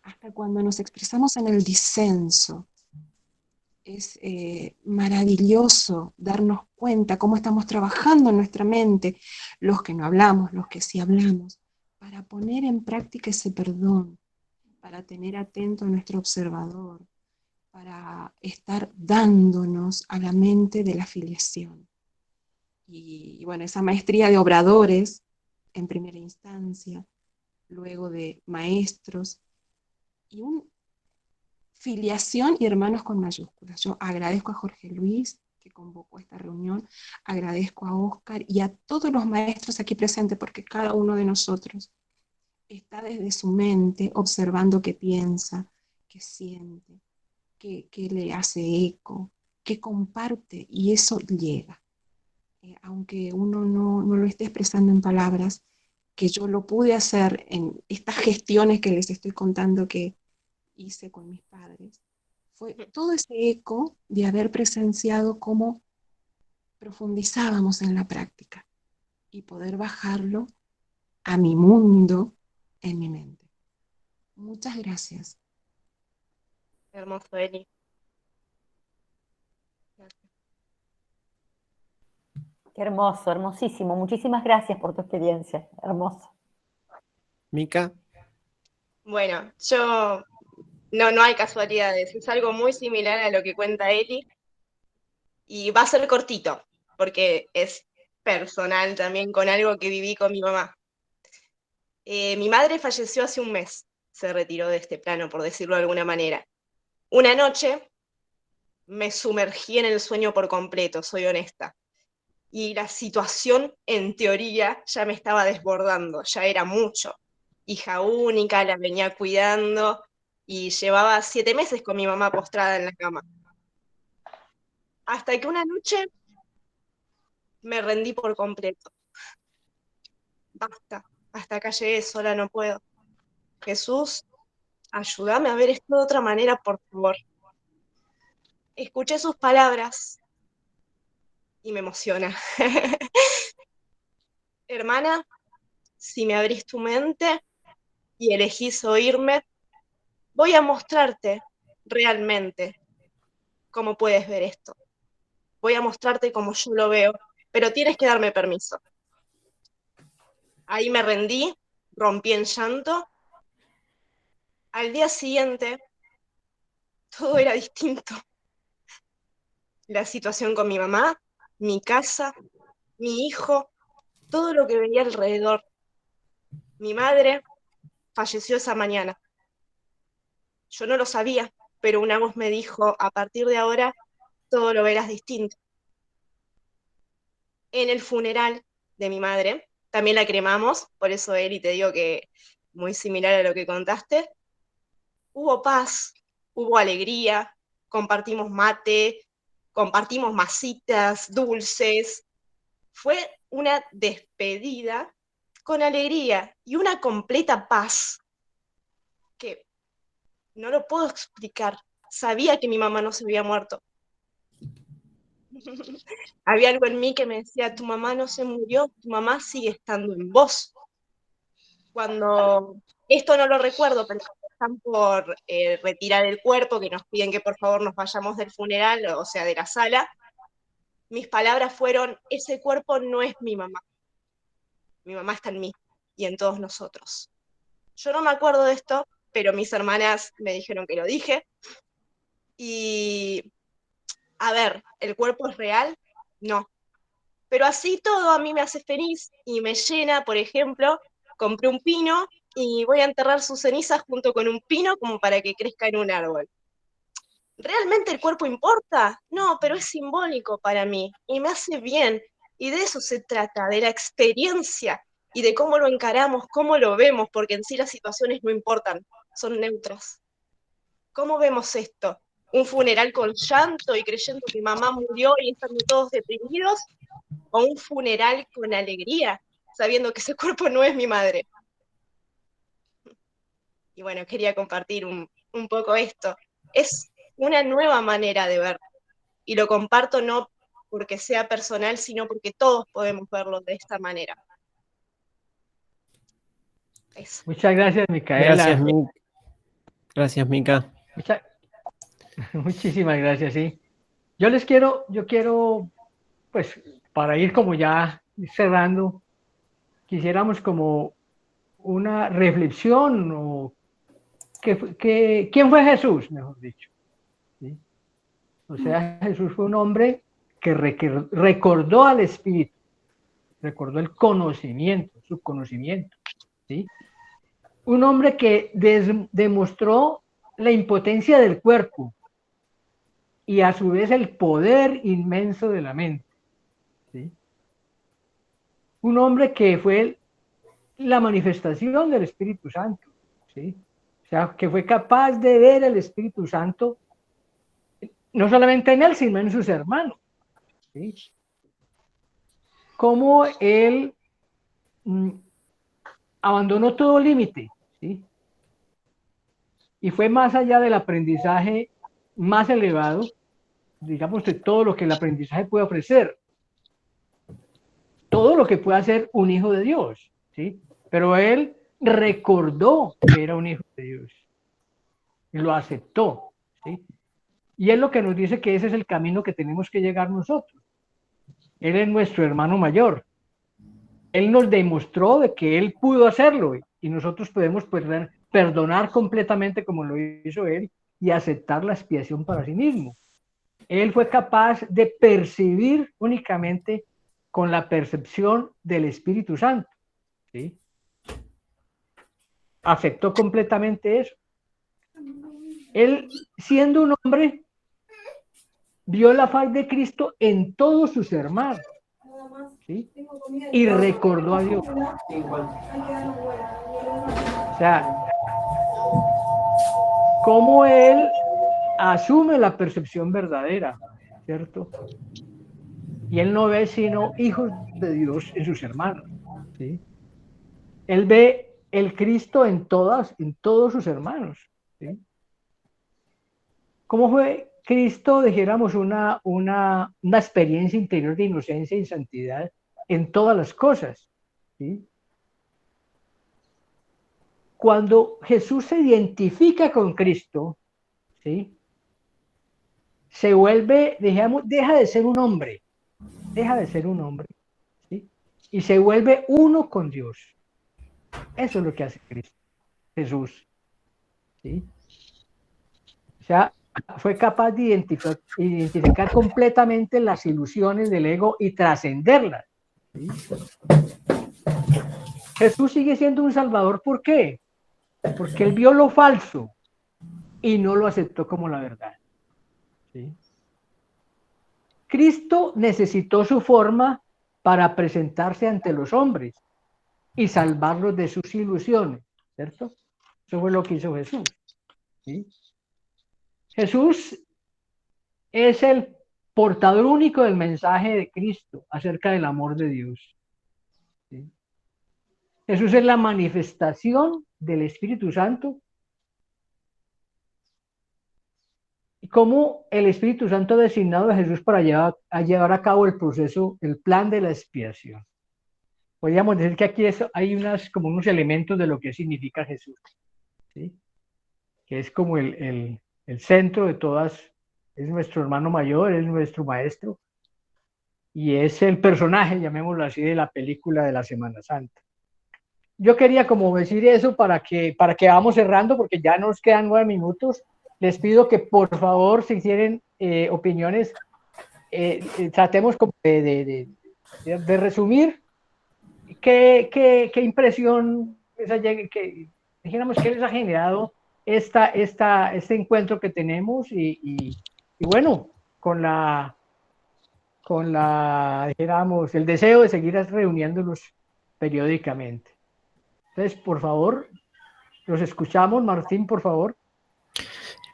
Hasta cuando nos expresamos en el disenso, es maravilloso darnos cuenta cómo estamos trabajando en nuestra mente, los que no hablamos, los que sí hablamos, para poner en práctica ese perdón, para tener atento a nuestro observador, para estar dándonos a la mente de la filiación. Y bueno, esa maestría de obradores en primera instancia, luego de maestros, y filiación y hermanos con mayúsculas. Yo agradezco a Jorge Luis que convocó esta reunión, agradezco a Óscar y a todos los maestros aquí presentes, porque cada uno de nosotros está desde su mente observando qué piensa, qué siente, qué le hace eco, qué comparte, y eso llega. Aunque uno no lo esté expresando en palabras, que yo lo pude hacer en estas gestiones que les estoy contando que hice con mis padres, fue todo ese eco de haber presenciado cómo profundizábamos en la práctica y poder bajarlo a mi mundo en mi mente. Muchas gracias. Hermoso, Eli. Qué hermoso, hermosísimo. Muchísimas gracias por tu experiencia. Hermoso. Mica. Bueno, yo no hay casualidades, es algo muy similar a lo que cuenta Eli y va a ser cortito, porque es personal también con algo que viví con mi mamá. Mi madre falleció hace un mes, se retiró de este plano, por decirlo de alguna manera. Una noche me sumergí en el sueño por completo, soy honesta. y la situación, en teoría, ya me estaba desbordando, ya era mucho. Hija única, la venía cuidando y llevaba 7 meses con mi mamá postrada en la cama. Hasta que una noche me rendí por completo. Basta, hasta acá llegué, sola no puedo. Jesús, ayúdame a ver esto de otra manera, por favor. Escuché sus palabras y me emociona. Hermana, si me abrís tu mente y elegís oírme, voy a mostrarte realmente cómo puedes ver esto. Voy a mostrarte cómo yo lo veo, pero tienes que darme permiso. Ahí me rendí, rompí en llanto. Al día siguiente, todo era distinto. La situación con mi mamá, mi casa, mi hijo, todo lo que veía alrededor. Mi madre falleció esa mañana. Yo no lo sabía, pero una voz me dijo, a partir de ahora, todo lo verás distinto. En el funeral de mi madre, también la cremamos, por eso Eli te digo que muy similar a lo que contaste, hubo paz, hubo alegría, compartimos mate, compartimos masitas, dulces. Fue una despedida con alegría y una completa paz que no lo puedo explicar. Sabía que mi mamá no se había muerto. Había algo en mí que me decía, tu mamá no se murió, tu mamá sigue estando en vos. Cuando, esto no lo recuerdo, pero están por retirar el cuerpo, que nos piden que por favor nos vayamos del funeral, o sea, de la sala, mis palabras fueron, ese cuerpo no es mi mamá está en mí y en todos nosotros. Yo no me acuerdo de esto, pero mis hermanas me dijeron que lo dije, y a ver, ¿el cuerpo es real? No. Pero así todo a mí me hace feliz y me llena. Por ejemplo, compré un pino y voy a enterrar sus cenizas junto con un pino como para que crezca en un árbol. ¿Realmente el cuerpo importa? No, pero es simbólico para mí y me hace bien. Y de eso se trata, de la experiencia y de cómo lo encaramos, cómo lo vemos, porque en sí las situaciones no importan, son neutras. ¿Cómo vemos esto? ¿Un funeral con llanto y creyendo que mamá murió y estando todos deprimidos? ¿O un funeral con alegría, sabiendo que ese cuerpo no es mi madre? Y bueno, quería compartir un poco esto. Es una nueva manera de ver, y lo comparto no porque sea personal, sino porque todos podemos verlo de esta manera. Eso. Muchas gracias, Micaela. Gracias, Mica. Muchísimas gracias, sí. Yo quiero, pues, para ir como ya cerrando, quisiéramos como una reflexión, o ¿quién fue Jesús, mejor dicho? ¿Sí? O sea, Jesús fue un hombre que recordó al Espíritu, recordó el conocimiento, su conocimiento, ¿sí? Un hombre que demostró la impotencia del cuerpo y a su vez el poder inmenso de la mente, ¿sí? Un hombre que fue la manifestación del Espíritu Santo, ¿sí? O sea, que fue capaz de ver el Espíritu Santo no solamente en él, sino en sus hermanos, ¿sí? Cómo él abandonó todo límite, ¿sí? Y fue más allá del aprendizaje más elevado, digamos, de todo lo que el aprendizaje puede ofrecer, todo lo que puede hacer un hijo de Dios, ¿sí? Pero él recordó que era un hijo de Dios y lo aceptó, ¿sí? Y es lo que nos dice que ese es el camino que tenemos que llegar nosotros. Él es nuestro hermano mayor. Él nos demostró de que él pudo hacerlo y nosotros podemos perdonar completamente como lo hizo él y aceptar la expiación para sí mismo. Él fue capaz de percibir únicamente con la percepción del Espíritu Santo, ¿sí? Aceptó completamente eso. Él, siendo un hombre, vio la faz de Cristo en todos sus hermanos, ¿sí? Y recordó a Dios. O sea, cómo él asume la percepción verdadera, ¿cierto? Y él no ve sino hijos de Dios en sus hermanos, ¿sí? Él ve el Cristo en todos sus hermanos, ¿sí? ¿Cómo fue Cristo, dijéramos, una experiencia interior de inocencia y santidad en todas las cosas, ¿sí? Cuando Jesús se identifica con Cristo, ¿sí? Se vuelve, digamos, deja de ser un hombre, ¿sí? Y se vuelve uno con Dios. Eso es lo que hace Cristo, Jesús, ¿sí? O sea, fue capaz de identificar completamente las ilusiones del ego y trascenderlas, ¿sí? Jesús sigue siendo un salvador, ¿por qué? Porque él vio lo falso y no lo aceptó como la verdad, ¿sí? Cristo necesitó su forma para presentarse ante los hombres y salvarlos de sus ilusiones, ¿cierto? Eso fue lo que hizo Jesús, ¿sí? Jesús es el portador único del mensaje de Cristo acerca del amor de Dios, ¿sí? Jesús es la manifestación del Espíritu Santo y cómo el Espíritu Santo ha designado a Jesús para llevar a cabo el proceso, el plan de la expiación. Podríamos decir que aquí hay como unos elementos de lo que significa Jesús, ¿sí? Que es como el centro de todas, es nuestro hermano mayor, es nuestro maestro, y es el personaje, llamémoslo así, de la película de la Semana Santa. Yo quería como decir eso para que vamos cerrando, porque ya nos quedan 9 minutos. Les pido que por favor, si tienen opiniones, tratemos como de resumir qué impresión dijéramos que les ha generado este encuentro que tenemos y bueno, con dijéramos, el deseo de seguir reuniéndonos periódicamente. Entonces, por favor, los escuchamos. Martín, por favor.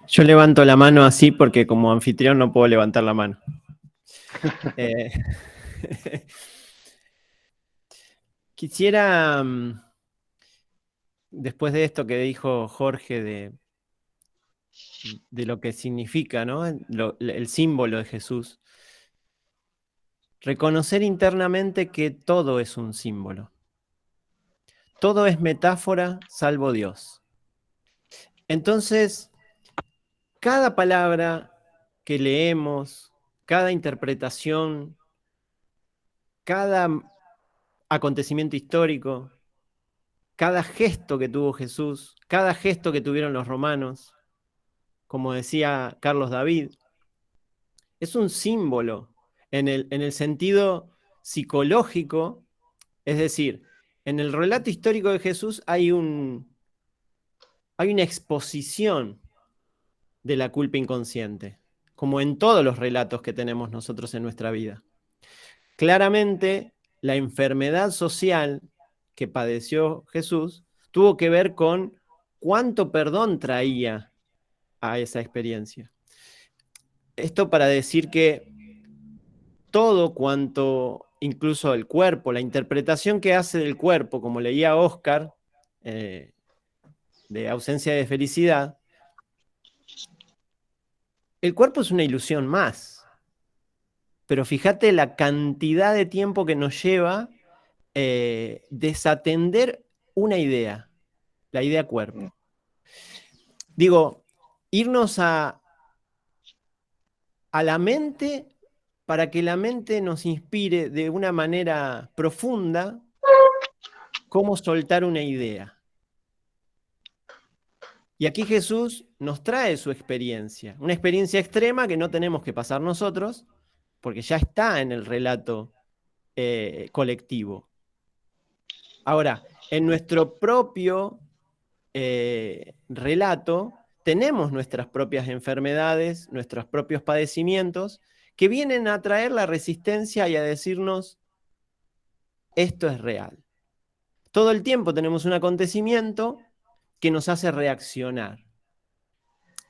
Yo levanto la mano así porque como anfitrión no puedo levantar la mano. Quisiera, después de esto que dijo Jorge de lo que significa, ¿no? El símbolo de Jesús, reconocer internamente que todo es un símbolo. Todo es metáfora salvo Dios. Entonces, cada palabra que leemos, cada interpretación, cada acontecimiento histórico, cada gesto que tuvo Jesús, cada gesto que tuvieron los romanos, como decía Carlos David, es un símbolo en el sentido psicológico, es decir, en el relato histórico de Jesús hay una exposición de la culpa inconsciente, como en todos los relatos que tenemos nosotros en nuestra vida. Claramente, la enfermedad social que padeció Jesús tuvo que ver con cuánto perdón traía a esa experiencia. Esto para decir que todo cuanto, incluso el cuerpo, la interpretación que hace del cuerpo, como leía Oscar, de Ausencia de Felicidad, el cuerpo es una ilusión más. Pero fíjate la cantidad de tiempo que nos lleva desatender una idea, la idea cuerpo. Digo, irnos a la mente para que la mente nos inspire de una manera profunda cómo soltar una idea. Y aquí Jesús nos trae su experiencia, una experiencia extrema que no tenemos que pasar nosotros, porque ya está en el relato colectivo. Ahora, en nuestro propio relato tenemos nuestras propias enfermedades, nuestros propios padecimientos, que vienen a traer la resistencia y a decirnos, esto es real. Todo el tiempo tenemos un acontecimiento que nos hace reaccionar.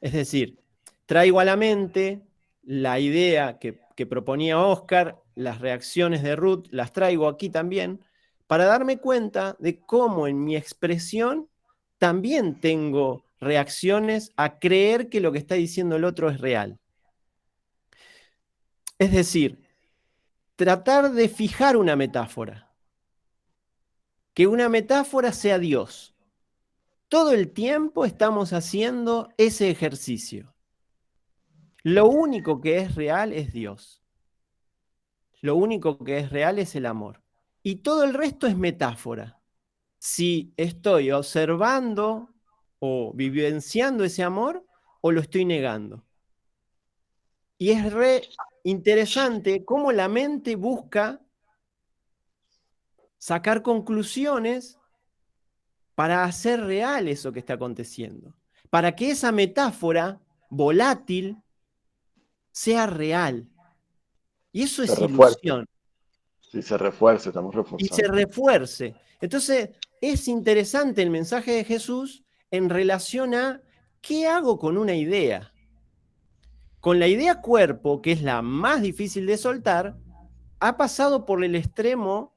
Es decir, traigo a la mente la idea que proponía Oscar, las reacciones de Ruth, las traigo aquí también, para darme cuenta de cómo en mi expresión también tengo reacciones a creer que lo que está diciendo el otro es real. Es decir, tratar de fijar una metáfora. Que una metáfora sea Dios. Todo el tiempo estamos haciendo ese ejercicio. Lo único que es real es Dios. Lo único que es real es el amor. Y todo el resto es metáfora. Si estoy observando o vivenciando ese amor o lo estoy negando. Y es re interesante cómo la mente busca sacar conclusiones para hacer real eso que está aconteciendo. Para que esa metáfora volátil sea real. Y eso es ilusión. Sí, se refuerce, estamos Y reforzando. se refuerce. Entonces, es interesante el mensaje de Jesús en relación a qué hago con una idea. Con la idea cuerpo, que es la más difícil de soltar, ha pasado por el extremo,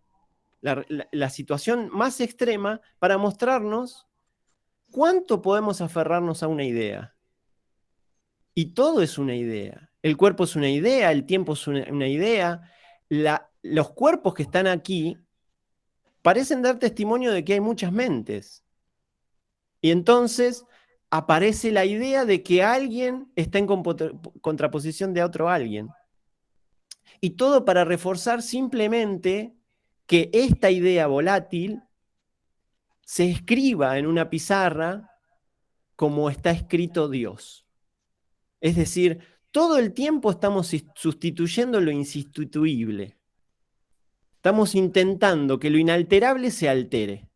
la situación más extrema, para mostrarnos cuánto podemos aferrarnos a una idea. Y todo es una idea. El cuerpo es una idea, el tiempo es una idea. Los cuerpos que están aquí parecen dar testimonio de que hay muchas mentes. Y entonces aparece la idea de que alguien está en contraposición de otro alguien. Y todo para reforzar simplemente que esta idea volátil se escriba en una pizarra como está escrito Dios. Es decir, todo el tiempo estamos sustituyendo lo insustituible. Estamos intentando que lo inalterable se altere.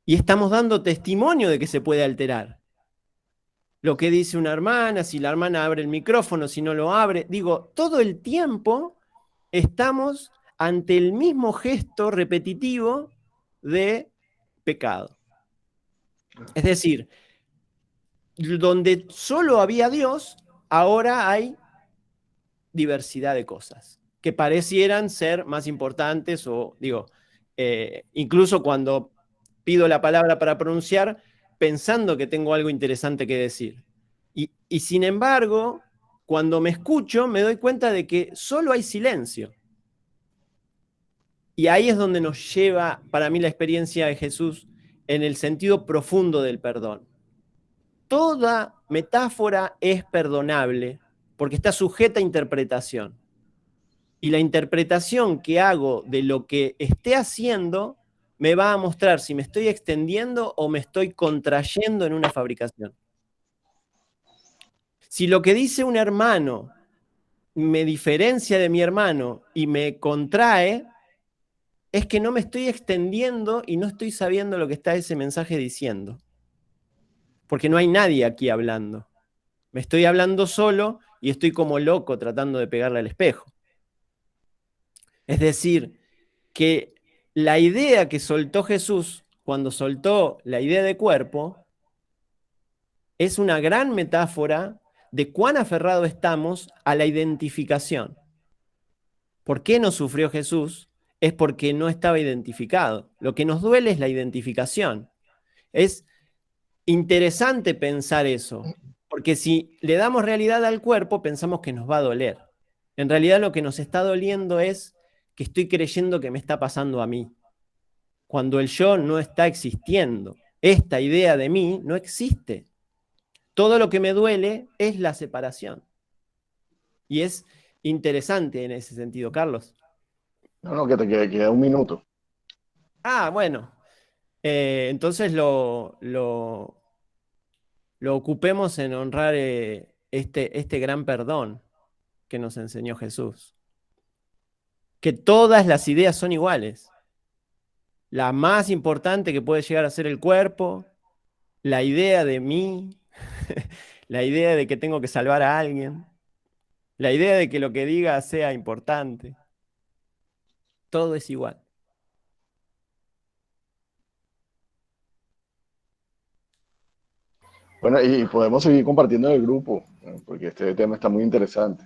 Y estamos dando testimonio de que se puede alterar. Lo que dice una hermana, si la hermana abre el micrófono, si no lo abre. Digo, todo el tiempo estamos ante el mismo gesto repetitivo de pecado. Es decir, donde solo había Dios, ahora hay diversidad de cosas que parecieran ser más importantes o, digo, incluso cuando pido la palabra para pronunciar, pensando que tengo algo interesante que decir. Y sin embargo, cuando me escucho, me doy cuenta de que solo hay silencio. Y ahí es donde nos lleva, para mí, la experiencia de Jesús en el sentido profundo del perdón. Toda metáfora es perdonable porque está sujeta a interpretación. Y la interpretación que hago de lo que esté haciendo me va a mostrar si me estoy extendiendo o me estoy contrayendo en una fabricación. Si lo que dice un hermano me diferencia de mi hermano y me contrae, es que no me estoy extendiendo y no estoy sabiendo lo que está ese mensaje diciendo. Porque no hay nadie aquí hablando. Me estoy hablando solo y estoy como loco tratando de pegarle al espejo. Es decir, que la idea que soltó Jesús cuando soltó la idea de cuerpo es una gran metáfora de cuán aferrado estamos a la identificación. ¿Por qué no sufrió Jesús? Es porque no estaba identificado. Lo que nos duele es la identificación. Es interesante pensar eso, porque si le damos realidad al cuerpo, pensamos que nos va a doler. En realidad lo que nos está doliendo es que estoy creyendo que me está pasando a mí, cuando el yo no está existiendo. Esta idea de mí no existe. Todo lo que me duele es la separación. Y es interesante en ese sentido, Carlos. No, que te queda un minuto. Ah, bueno. Entonces lo ocupemos en honrar este gran perdón que nos enseñó Jesús. Que todas las ideas son iguales. La más importante que puede llegar a ser el cuerpo, la idea de mí, la idea de que tengo que salvar a alguien, la idea de que lo que diga sea importante. todo es igual. Bueno, y podemos seguir compartiendo en el grupo, porque este tema está muy interesante.